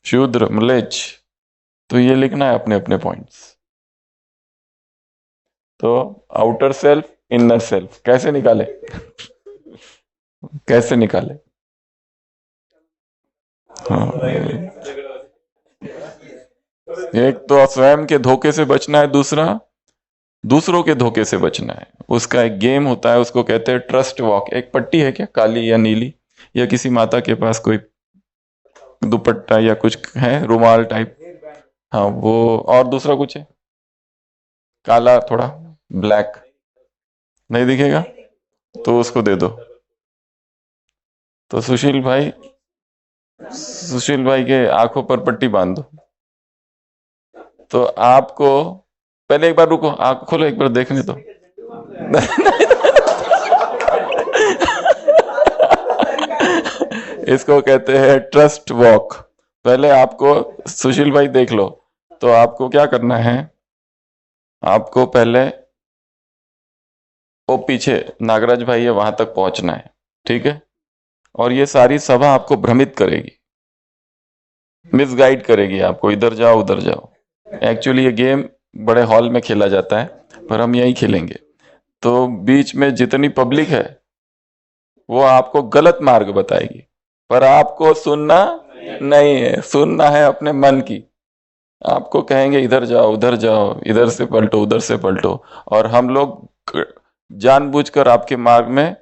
शूद्र, म्लेच्छ। तो ये लिखना है अपने अपने पॉइंट्स। तो आउटर सेल्फ, इनर सेल्फ कैसे निकाले, कैसे निकाले। हाँ, एक तो स्वयं के धोखे से बचना है, दूसरा दूसरों के धोखे से बचना है। उसका एक गेम होता है, उसको कहते हैं ट्रस्ट वॉक। एक पट्टी है क्या, काली या नीली, या किसी माता के पास कोई दुपट्टा या कुछ है, रुमाल टाइप? हाँ वो, और दूसरा कुछ है काला थोड़ा, ब्लैक, नहीं दिखेगा तो उसको दे दो। तो सुशील भाई के आंखों पर पट्टी बांध दो। तो आपको पहले एक बार रुको, आंख खोलो एक बार देखने दो। इसको कहते हैं ट्रस्ट वॉक। पहले आपको सुशील भाई देख लो, तो आपको क्या करना है, आपको पहले वो पीछे नागराज भाई है वहां तक पहुंचना है, ठीक है? और ये सारी सभा आपको भ्रमित करेगी, मिसगाइड करेगी आपको, इधर जाओ उधर जाओ। एक्चुअली ये गेम बड़े हॉल में खेला जाता है, पर हम यही खेलेंगे। तो बीच में जितनी पब्लिक है वो आपको गलत मार्ग बताएगी, पर आपको सुनना नहीं है, सुनना है अपने मन की। आपको कहेंगे इधर जाओ उधर जाओ, इधर से पलटो उधर से पलटो, और हम लोग जानबूझकर आपके मार्ग में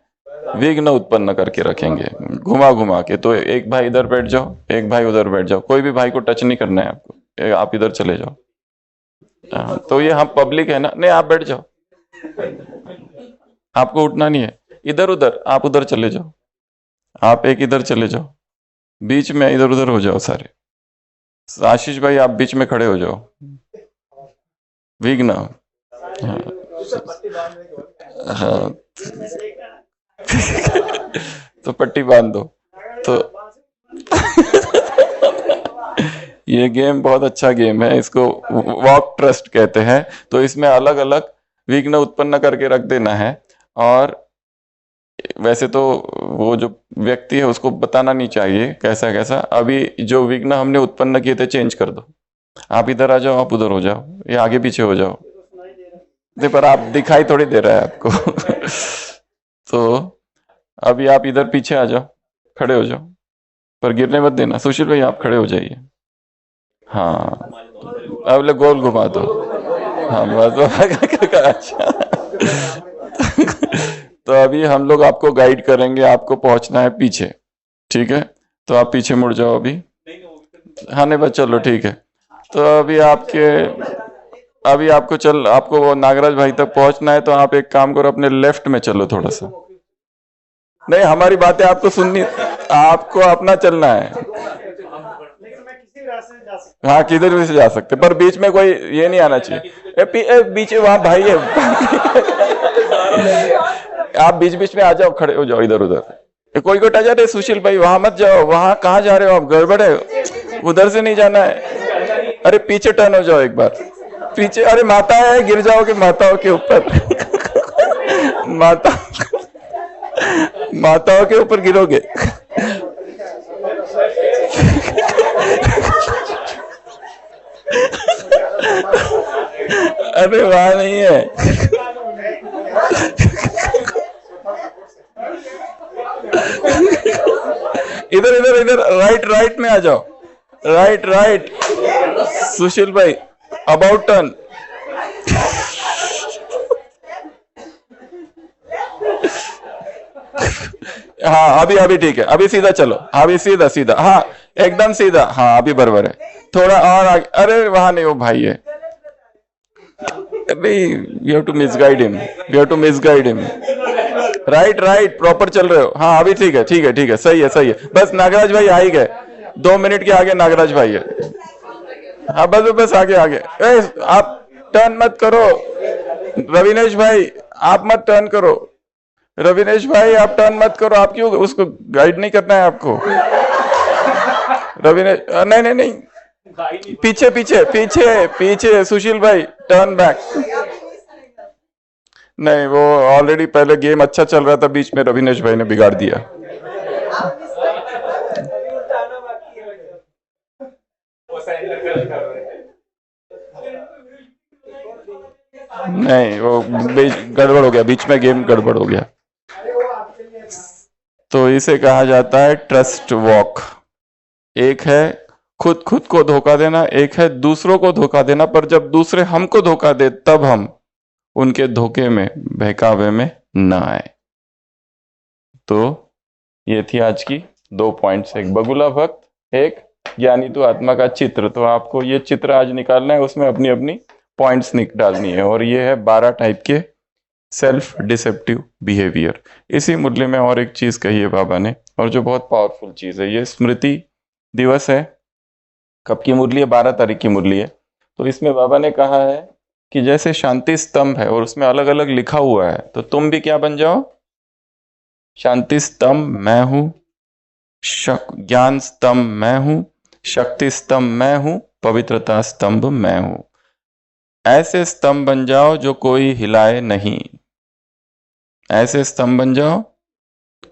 विघ्न उत्पन्न करके रखेंगे, घुमा घुमा के। तो एक भाई इधर बैठ जाओ, एक भाई उधर बैठ जाओ, कोई भी भाई को टच नहीं करना है आपको, आप इधर चले जाओ। तो ये हम पब्लिक है ना, नहीं आप बैठ जाओ, आपको उठना नहीं है, इधर उधर आप उधर चले जाओ, आप एक इधर चले जाओ, बीच में इधर उधर हो जाओ सारे। आशीष भाई आप बीच में खड़े हो जाओ, विघ्न। हाँ, हाँ। तो पट्टी बांध दो। तो ये गेम बहुत अच्छा गेम है, इसको वॉक ट्रस्ट कहते हैं। तो इसमें अलग अलग विघ्न उत्पन्न करके रख देना है, और वैसे तो वो जो व्यक्ति है उसको बताना नहीं चाहिए कैसा कैसा। अभी जो विघ्न हमने उत्पन्न किए थे चेंज कर दो, आप इधर आ जाओ, आप उधर हो जाओ, ये आगे पीछे हो जाओ। नहीं पर आप दिखाई थोड़ी दे रहा है आपको। तो अभी आप इधर पीछे आ जाओ, खड़े हो जाओ, पर गिरने मत देना। सुशील भाई आप खड़े हो जाइए, हाँ अब ले गोल घुमा दो, हाँ बस। अच्छा। तो अभी हम लोग आपको गाइड करेंगे, आपको पहुंचना है पीछे, ठीक है? तो आप पीछे मुड़ जाओ अभी। हाँ नहीं बस चलो ठीक है। तो अभी आपको वो नागराज भाई तक पहुंचना है, तो आप एक काम करो, अपने लेफ्ट में चलो थोड़ा सा। नहीं हमारी बातें आपको सुननी, आपको अपना चलना है। हाँ किधर भी से जा सकते, पर बीच में कोई ये नहीं आना चाहिए। बीच में वहां भाई है। आप बीच बीच में आ जाओ, खड़े हो जाओ इधर उधर। कोई टच जा रहे सुशील भाई, वहां मत जाओ, वहां कहाँ जा रहे हो आप, गड़बड़ है, उधर से नहीं जाना है। अरे पीछे टर्न हो जाओ एक बार, पीछे। अरे माता है, गिर जाओगे माताओं के ऊपर। माताओं के ऊपर गिरोगे। अरे वहां नहीं है। इधर इधर इधर, राइट में आ जाओ, राइट। सुशील भाई अबाउट टर्न। हाँ अभी ठीक है, अभी सीधा चलो, अभी सीधा, हाँ एकदम सीधा, हाँ अभी बराबर है। थोड़ा और आगे, अरे वहां नहीं, वो भाई है। We have to misguide him, right proper चल रहे हो। हाँ अभी ठीक है, सही है। बस नागराज भाई आ ही गए, 2 मिनट के आगे नागराज भाई है। हाँ बस आगे। आप टर्न मत करो, रविनेश भाई आप मत टर्न करो, रविनेश भाई आप टर्न मत करो। आप क्यों, उसको गाइड नहीं करना है आपको? रविनेश नहीं, पीछे सुशील भाई टर्न बैक। नहीं वो ऑलरेडी पहले गेम अच्छा चल रहा था, बीच में रविनेश भाई ने बिगाड़ दिया। नहीं वो गड़बड़ हो गया, बीच में गेम गड़बड़ हो गया। तो इसे कहा जाता है ट्रस्ट वॉक। एक है खुद को धोखा देना, एक है दूसरों को धोखा देना। पर जब दूसरे हमको धोखा दे तब हम उनके धोखे में, बहकावे में न आए। तो ये थी आज की 2 पॉइंट्स, एक बगुला भक्त, एक ज्ञानी तो आत्मा का चित्र। तो आपको ये चित्र आज निकालना है, उसमें अपनी अपनी पॉइंट्स डालनी है। और ये है 12 टाइप के सेल्फ डिसेप्टिव बिहेवियर। इसी मुरली में और एक चीज कही है बाबा ने, और जो बहुत पावरफुल चीज है, ये स्मृति दिवस है। कब की मुरली है? 12 तारीख की मुरली है। तो इसमें बाबा ने कहा है कि जैसे शांति स्तंभ है और उसमें अलग अलग लिखा हुआ है, तो तुम भी क्या बन जाओ? शांति स्तंभ मैं हूं, ज्ञान स्तंभ मैं हूं, शक्ति स्तंभ मैं हूं, पवित्रता स्तंभ मैं हूं। ऐसे स्तंभ बन जाओ जो कोई हिलाए नहीं। ऐसे स्तंभ बन जाओ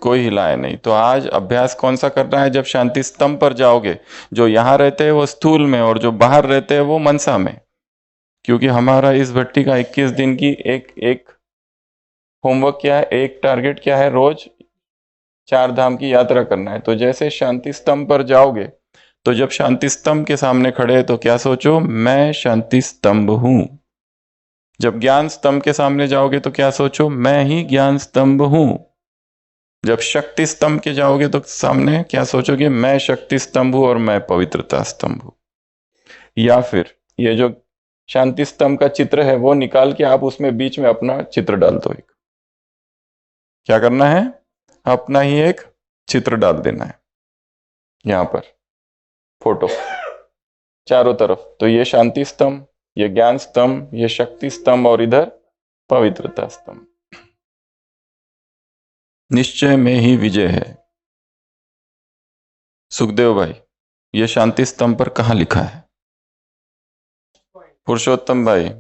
कोई हिलाए नहीं। तो आज अभ्यास कौन सा करना है? जब शांति स्तंभ पर जाओगे, जो यहां रहते हैं वो स्थूल में और जो बाहर रहते हैं वो मनसा में। क्योंकि हमारा इस भट्टी का 21 दिन की एक होमवर्क क्या है, एक टारगेट क्या है? रोज 4 धाम की यात्रा करना है। तो जैसे शांति स्तंभ पर जाओगे, तो जब शांति स्तंभ के सामने खड़े हैं तो क्या सोचो? मैं शांति स्तंभ हूं। जब ज्ञान स्तंभ के सामने जाओगे तो क्या सोचो? मैं ही ज्ञान स्तंभ हूं। जब शक्ति स्तंभ के जाओगे तो सामने क्या सोचोगे? मैं शक्ति स्तंभ हूं और मैं पवित्रता स्तंभ हूं। या फिर ये जो शांति स्तंभ का चित्र है वो निकाल के आप उसमें बीच में अपना चित्र डाल दो। एक क्या करना है? अपना ही एक चित्र डाल देना है यहां पर, फोटो चारों तरफ। तो ये शांति स्तंभ, ये ज्ञान स्तंभ, ये शक्ति स्तंभ और इधर पवित्रता स्तंभ। निश्चय में ही विजय है। सुखदेव भाई, ये शांति स्तंभ पर कहां लिखा है? पुरुषोत्तम भाई,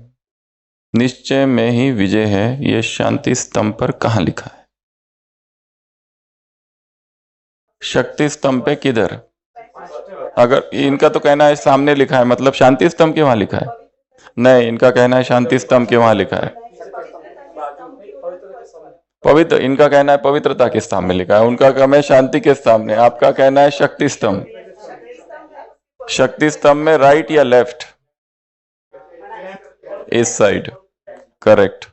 निश्चय में ही विजय है, ये शांति स्तंभ पर कहां लिखा है? शक्ति स्तंभ पे किधर? अगर इनका तो कहना है सामने लिखा है, मतलब शांति स्तंभ के वहां लिखा है। नहीं, इनका कहना है शांति स्तंभ के वहां लिखा है। पवित्र, इनका कहना है पवित्रता के सामने लिखा है, उनका कहना है शांति के सामने, आपका कहना है शक्ति स्तंभ। शक्ति स्तंभ में राइट या लेफ्ट? इस साइड, करेक्ट।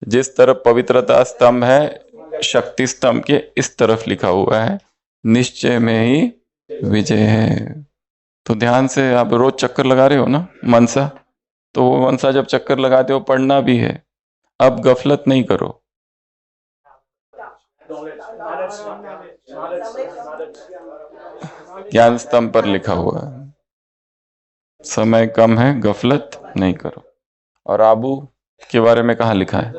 जिस तरफ पवित्रता स्तंभ है, शक्ति स्तंभ के इस तरफ लिखा हुआ है निश्चय में ही विजय है। तो ध्यान से, आप रोज चक्कर लगा रहे हो ना मनसा, तो वो मनसा जब चक्कर लगाते हो पढ़ना भी है। अब गफलत नहीं करो। ज्ञान स्तंभ पर लिखा हुआ है, समय कम है, गफलत नहीं करो। और आबू के बारे में कहाँ लिखा है?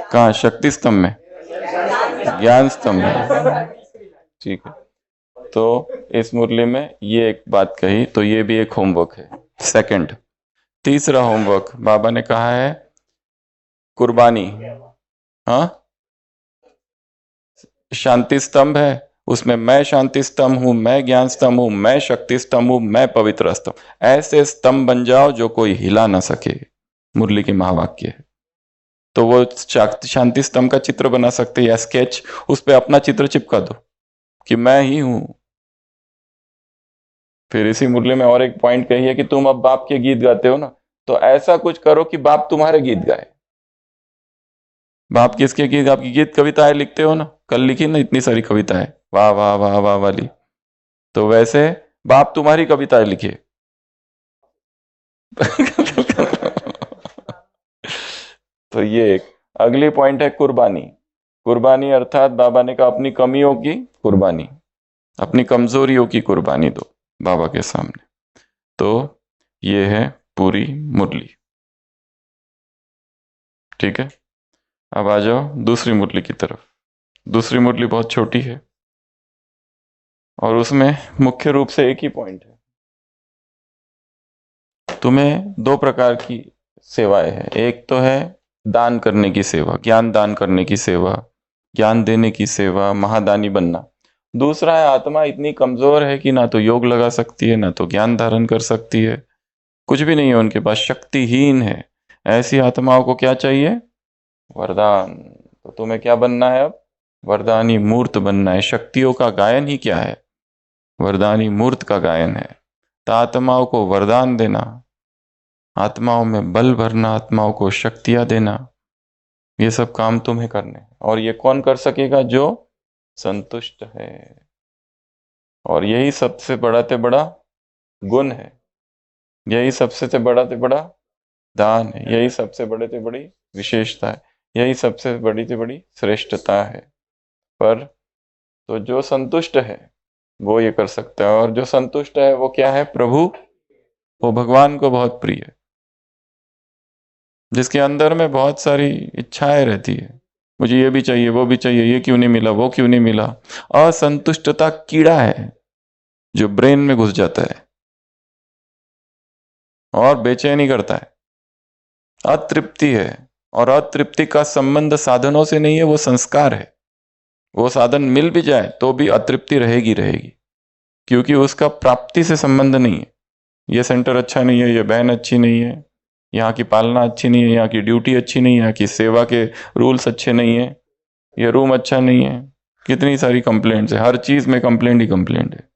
कहाँ? शक्ति स्तंभ में, ज्ञान स्तंभ में। ठीक है, तो इस मुरली में ये एक बात कही, तो ये भी एक होमवर्क है। सेकंड, तीसरा होमवर्क बाबा ने कहा है कुर्बानी। हाँ, शांति स्तंभ है, उसमें मैं शांति स्तंभ हूं, मैं ज्ञान स्तंभ हूं, मैं शक्ति स्तंभ हूं, मैं पवित्र स्तंभ। ऐसे स्तंभ बन जाओ जो कोई हिला ना सके, मुरली की महावाक्य है। तो वो शांति स्तंभ का चित्र बना सकते या स्केच, उस पर अपना चित्र चिपका दो कि मैं ही हूं। फिर इसी मुरली में और एक पॉइंट कही है कि तुम अब बाप के गीत गाते हो ना, तो ऐसा कुछ करो कि बाप तुम्हारे गीत गाए। बाप किसके गीत? आपकी गीत कविताएं लिखते हो ना, कल लिखी ना इतनी सारी कविताएं, वाह वाह वाह वाह वाली। तो वैसे बाप तुम्हारी कविताएं लिखे। तो ये एक अगली पॉइंट है कुर्बानी। कुर्बानी अर्थात बाबा ने कहा अपनी कमियों की कुर्बानी, अपनी कमजोरियों की कुर्बानी दो बाबा के सामने। तो ये है पूरी मुरली। ठीक है, अब आ जाओ दूसरी मुरली की तरफ। दूसरी मुरली बहुत छोटी है और उसमें मुख्य रूप से एक ही पॉइंट है। तुम्हें 2 प्रकार की सेवाएं हैं। एक तो है दान करने की सेवा, ज्ञान दान करने की सेवा, ज्ञान देने की सेवा, महादानी बनना। दूसरा है आत्मा इतनी कमजोर है कि ना तो योग लगा सकती है, ना तो ज्ञान धारण कर सकती है, कुछ भी नहीं है उनके पास, शक्तिहीन है। ऐसी आत्माओं को क्या चाहिए? वरदान। तो तुम्हें क्या बनना है अब? वरदानी मूर्त बनना है। शक्तियों का गायन ही क्या है? वरदानी मूर्त का गायन है। तो आत्माओं को वरदान देना, आत्माओं में बल भरना, आत्माओं को शक्तियां देना, ये सब काम तुम्हें करने हैं। और ये कौन कर सकेगा? जो संतुष्ट है। और यही सबसे बड़ा से बड़ा गुण है, यही सबसे से बड़ा दान है, यही सबसे बड़े से बड़ी विशेषता है, यही सबसे बड़ी से बड़ी श्रेष्ठता है। पर तो जो संतुष्ट है वो ये कर सकता है। और जो संतुष्ट है वो क्या है? प्रभु, वो भगवान को बहुत प्रिय है। जिसके अंदर में बहुत सारी इच्छाएं रहती है, मुझे ये भी चाहिए, वो भी चाहिए, ये क्यों नहीं मिला, वो क्यों नहीं मिला। असंतुष्टता कीड़ा है जो ब्रेन में घुस जाता है और बेचैनी करता है। अतृप्ति है, और अतृप्ति का संबंध साधनों से नहीं है, वो संस्कार है। वो साधन मिल भी जाए तो भी अतृप्ति रहेगी रहेगी, क्योंकि उसका प्राप्ति से संबंध नहीं है। ये सेंटर अच्छा नहीं है, ये बहन अच्छी नहीं है, यहाँ की पालना अच्छी नहीं है, यहाँ की ड्यूटी अच्छी नहीं है, यहाँ की सेवा के रूल्स अच्छे नहीं है, ये रूम अच्छा नहीं है। कितनी सारी कंप्लेंट्स है, हर चीज में कंप्लेंट ही कंप्लेंट है,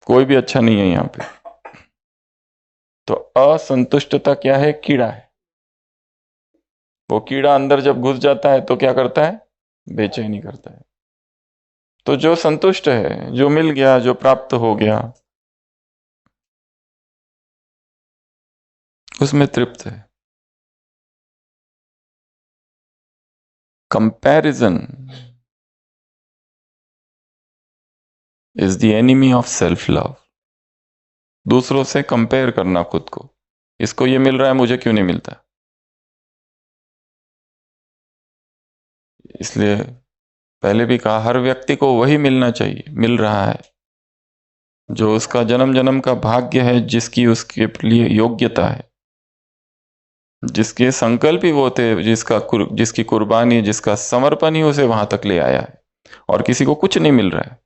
कोई भी अच्छा नहीं है यहाँ पे। तो असंतुष्टता क्या है? कीड़ा है। वो कीड़ा अंदर जब घुस जाता है तो क्या करता है? बेचैनी करता है। तो जो संतुष्ट है, जो मिल गया, जो प्राप्त हो गया, उसमें तृप्त है। Comparison is the enemy of self love. दूसरों से कंपेयर करना खुद को, इसको ये मिल रहा है, मुझे क्यों नहीं मिलता। इसलिए पहले भी कहा, हर व्यक्ति को वही मिलना चाहिए, मिल रहा है जो उसका जन्म जन्म का भाग्य है, जिसकी उसके लिए योग्यता है, जिसके संकल्प ही वो थे, जिसकी कुर्बानी, जिसका समर्पण ही उसे वहां तक ले आया है। और किसी को कुछ नहीं मिल रहा है,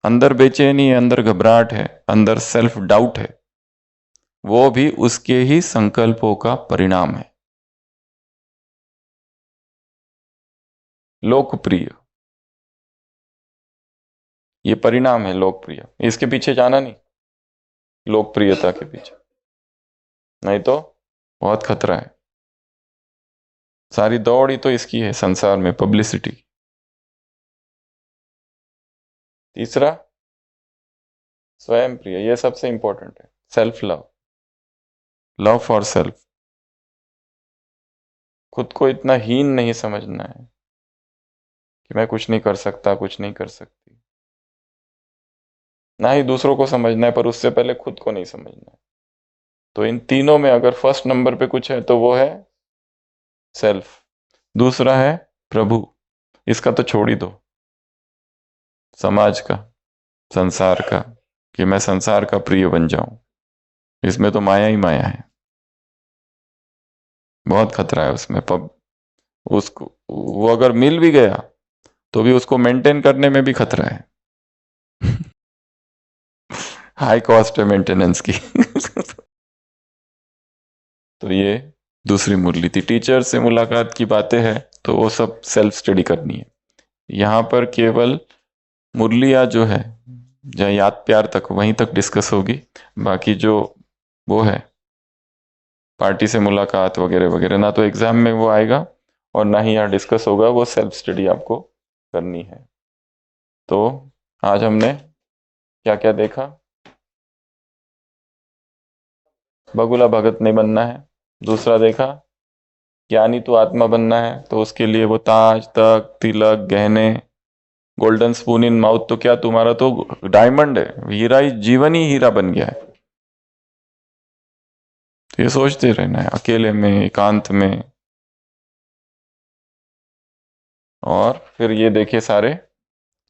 अंदर बेचैनी है, अंदर घबराहट है, अंदर सेल्फ डाउट है, वो भी उसके ही संकल्पों का परिणाम है। लोकप्रिय, ये परिणाम है लोकप्रिय, इसके पीछे जाना नहीं, लोकप्रियता के पीछे, नहीं तो बहुत खतरा है। सारी दौड़ ही तो इसकी है संसार में, पब्लिसिटी। तीसरा, स्वयं प्रिय, ये सबसे इंपॉर्टेंट है। Self love, love for self. खुद को इतना हीन नहीं समझना है कि मैं कुछ नहीं कर सकता, कुछ नहीं कर सकती। ना ही दूसरों को समझना है, पर उससे पहले खुद को नहीं समझना है। तो इन तीनों में अगर फर्स्ट नंबर पे कुछ है तो वो है सेल्फ। दूसरा है प्रभु, इसका तो छोड़ ही दो, समाज का, संसार का, कि मैं संसार का प्रिय बन जाऊं, इसमें तो माया ही माया है, बहुत खतरा है उसमें। उसको वो अगर मिल भी गया तो भी उसको मेंटेन करने में भी खतरा है। हाई कॉस्ट है मेंटेनेंस की। तो ये दूसरी मुरली थी। टीचर से मुलाकात की बातें हैं तो वो सब सेल्फ स्टडी करनी है। यहाँ पर केवल मुरलिया जो है, जहाँ याद प्यार तक, वहीं तक डिस्कस होगी। बाकी जो वो है पार्टी से मुलाकात वगैरह वगैरह, ना तो एग्जाम में वो आएगा और ना ही यहाँ डिस्कस होगा, वो सेल्फ स्टडी आपको करनी है। तो आज हमने क्या क्या देखा? बगुला भगत नहीं बनना है। दूसरा देखा, ज्ञानी तो आत्मा बनना है, तो उसके लिए वो ताज तक तिलक गहने, गोल्डन स्पून इन माउथ, तो क्या तुम्हारा तो डायमंड है, हीरा ही, जीवन ही हीरा बन गया है। तो ये सोचते रहना है अकेले में, एकांत में। और फिर ये देखिए सारे,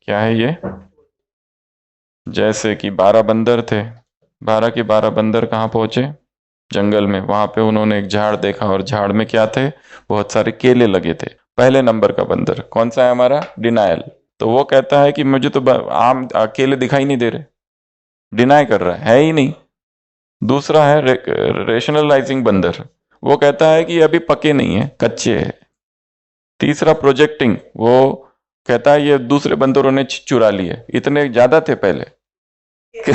क्या है ये? जैसे कि 12 बंदर थे, 12 के 12 बंदर कहाँ पहुंचे? जंगल में। वहां पे उन्होंने एक झाड़ देखा और झाड़ में क्या थे? बहुत सारे केले लगे थे। पहले नंबर का बंदर कौन सा है हमारा? डिनायल। तो वो कहता है कि मुझे तो आम केले दिखाई नहीं दे रहे, डिनाई कर रहा है ही नहीं। दूसरा है रेशनलाइजिंग बंदर, वो कहता है कि अभी पके नहीं है, कच्चे है। तीसरा प्रोजेक्टिंग, वो कहता है ये दूसरे बंदरों ने चुरा लिए, इतने ज्यादा थे पहले कि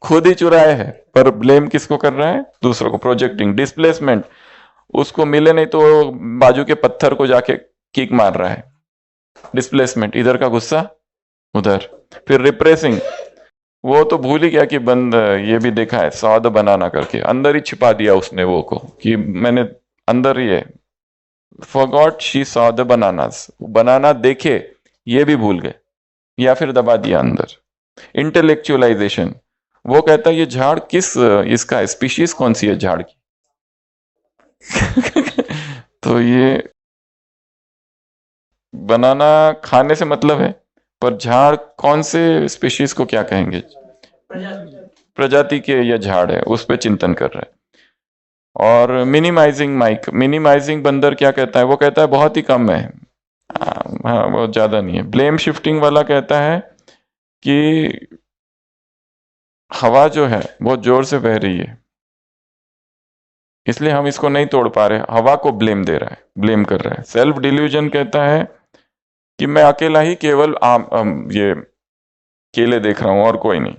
खुद ही चुराए हैं, पर ब्लेम किसको कर रहा है? दूसरों को। प्रोजेक्टिंग। डिस्प्लेसमेंट, उसको मिले नहीं तो बाजू के पत्थर को जाके किक मार रहा है, डिस्प्लेसमेंट, इधर का गुस्सा उधर। फिर रिप्रेसिंग, वो तो भूल ही गया कि बंद, ये भी देखा है सॉ द बनाना करके, अंदर ही छिपा दिया उसने वो को कि मैंने अंदर ही है। Forgot she saw the bananas, banana देखे ये भी भूल गए या फिर दबा दिया अंदर। इंटेलेक्चुअलाइजेशन, वो कहता है ये झाड़ किस, इसका स्पीशीज कौन सी है झाड़ की तो ये बनाना खाने से मतलब है, पर झाड़ कौन से स्पीशीज को क्या कहेंगे? प्रजाति के ये झाड़ है, उस पर चिंतन कर रहा है। और मिनिमाइजिंग माइक, मिनिमाइजिंग बंदर क्या कहता है? वो कहता है बहुत ही कम है, हाँ बहुत ज्यादा नहीं है। ब्लेम शिफ्टिंग वाला कहता है कि हवा जो है बहुत जोर से बह रही है, इसलिए हम इसको नहीं तोड़ पा रहे, हवा को ब्लेम दे रहा है, ब्लेम कर रहा है। सेल्फ डिल्यूजन कहता है कि मैं अकेला ही केवल ये केले देख रहा हूं और कोई नहीं।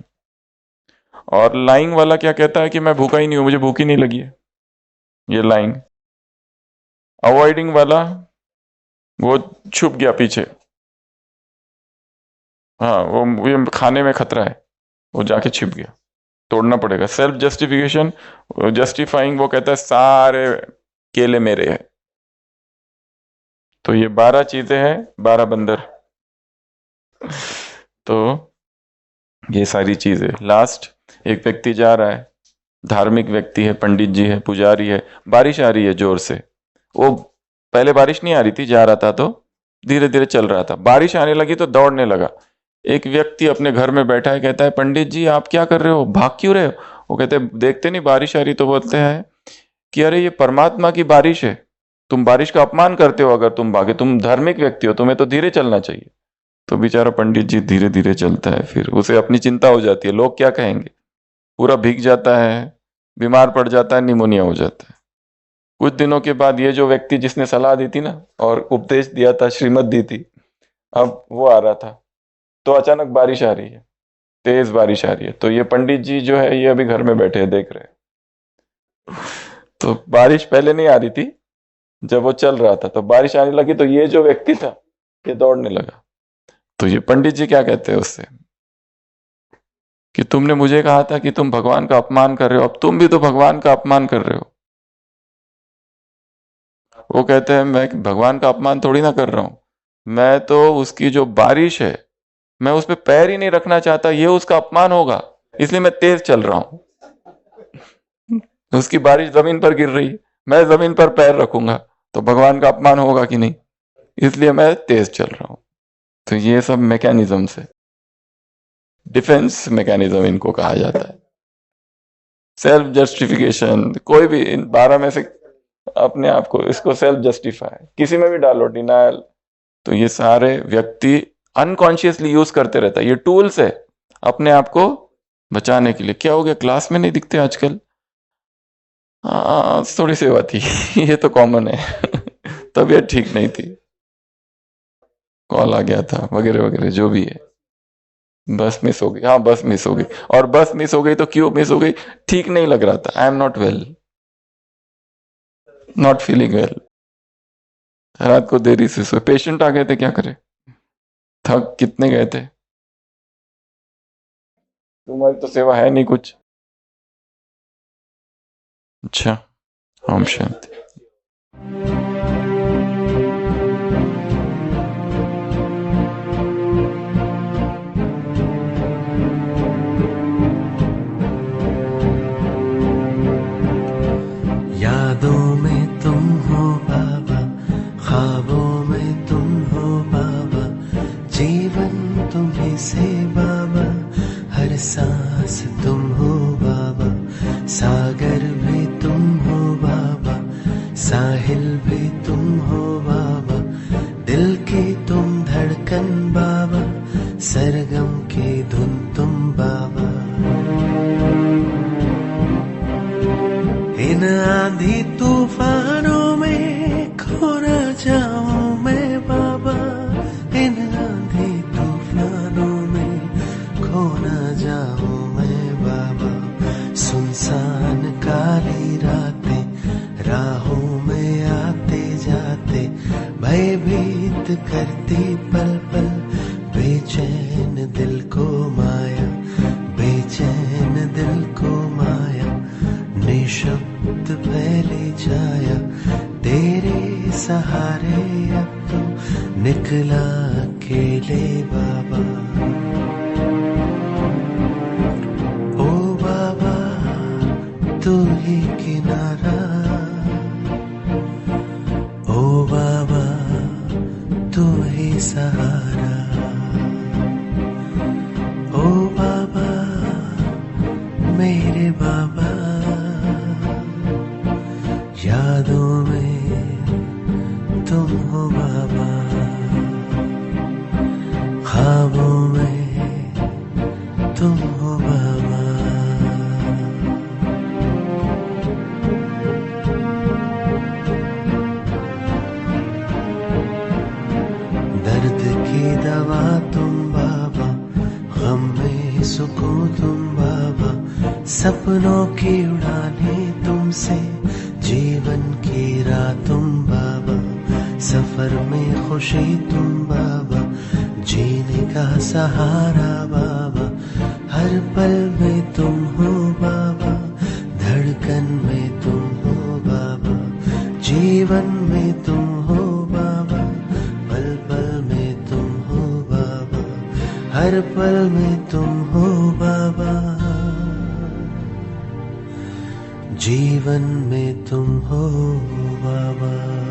और लाइंग वाला क्या कहता है कि मैं भूखा ही नहीं हूं, मुझे भूख ही नहीं लगी है, ये लाइंग। अवॉइडिंग वाला वो छुप गया पीछे, हाँ वो ये खाने में खतरा है, वो जाके छिप गया, तोड़ना पड़ेगा। सेल्फ जस्टिफिकेशन, जस्टिफाइंग, वो कहता है सारे केले मेरे हैं। तो ये 12 चीजें हैं, 12 बंदर। तो ये सारी चीजें। लास्ट, एक व्यक्ति जा रहा है, धार्मिक व्यक्ति है, पंडित जी है, पुजारी है, बारिश आ रही है जोर से। वो पहले बारिश नहीं आ रही थी, जा रहा था तो धीरे धीरे चल रहा था, बारिश आने लगी तो दौड़ने लगा। एक व्यक्ति अपने घर में बैठा है, कहता है पंडित जी आप क्या कर रहे हो, भाग क्यों रहे हो? वो कहते हैं देखते नहीं बारिश आ रही, तो बोलते हैं कि अरे ये परमात्मा की बारिश है, तुम बारिश का अपमान करते हो अगर तुम भागे, तुम धार्मिक व्यक्ति हो, तुम्हें तो धीरे चलना चाहिए। तो बेचारा पंडित जी धीरे धीरे चलता है, फिर उसे अपनी चिंता हो जाती है, लोग क्या कहेंगे, पूरा भीग जाता है, बीमार पड़ जाता है, निमोनिया हो जाता है। कुछ दिनों के बाद ये जो व्यक्ति जिसने सलाह दी थी ना और उपदेश दिया था, श्रीमत दी थी, अब वो आ रहा था, तो अचानक बारिश आ रही है, तेज बारिश आ रही है। तो ये पंडित जी जो है ये अभी घर में बैठे हैं, देख रहे हैं। तो बारिश पहले नहीं आ रही थी, जब वो चल रहा था तो बारिश आने लगी, तो ये जो व्यक्ति था ये दौड़ने लगा। तो ये पंडित जी क्या कहते हैं उससे कि तुमने मुझे कहा था कि तुम भगवान का अपमान कर रहे हो, अब तुम भी तो भगवान का अपमान कर रहे हो। वो कहते हैं मैं भगवान का अपमान थोड़ी ना कर रहा हूं, मैं तो उसकी जो बारिश है मैं उस पर पैर ही नहीं रखना चाहता, ये उसका अपमान होगा, इसलिए मैं तेज चल रहा हूं। उसकी बारिश जमीन पर गिर रही है, मैं जमीन पर पैर रखूंगा तो भगवान का अपमान होगा कि नहीं, इसलिए मैं तेज चल रहा हूं। तो ये सब मैकेनिज्म से, डिफेंस मैकेनिज्म इनको कहा जाता है। सेल्फ जस्टिफिकेशन, कोई भी इन 12 में से अपने आप को, इसको सेल्फ जस्टिफाई किसी में भी डालो, डिनायल, तो ये सारे व्यक्ति अनकॉन्शियसली यूज करते रहता है, ये टूल्स है अपने आप को बचाने के लिए। क्या हो गया, क्लास में नहीं दिखते आजकल? हाँ थोड़ी सेवा थी ये तो कॉमन है तबीयत ठीक नहीं थी, कॉल आ गया था वगैरह वगैरह, जो भी है। बस मिस हो गई, हाँ बस मिस हो गई, और बस मिस हो गई तो क्यों मिस हो गई? ठीक नहीं लग रहा था, I am not well, not feeling well, रात को देरी से सोए, पेशेंट आ गए थे, क्या करे, थक कितने गए थे। तुम्हारी तो सेवा है नहीं कुछ। अच्छा, ओम शांति। यादों में तुम हो बाबा, ख्वाबों में तुम हो बाबा, जीवन तुम्हीं से बाबा, हर सांस तुम हो बाबा, सागर भी तुम हो बाबा, साहिल भी तुम हो बाबा, दिल की तुम धड़कन बाबा, सरगम की धुन तुम बाबा। इन आंधी तूफानों में खो न जाऊं पल पल बेचैन दिल को माया, बेचैन दिल को माया, निशब्द फैली छाया, तेरे सहारे अब तो निकला अकेले बाबा। ओ बाबा तू ही किनारा, ओ बाबा तू ही सहारा, ओ बाबा मेरे बाबा, यादों में तुम हो बाबा, ख्वाबों में तुम हो बाबा। दर्द की दवा तुम बाबा, गम में सुकून तुम बाबा, सपनों की उड़ाने तुमसे, जीवन की राह तुम बाबा, सफर में खुशी तुम बाबा, जीने का सहारा बाबा, हर पल में तुम हो बाबा, धड़कन में तुम हो बाबा, जीवन में तुम हो बाबा, पल पल में तुम हो बाबा, हर पल में तुम हो बाबा, जीवन में तुम हो बाबा।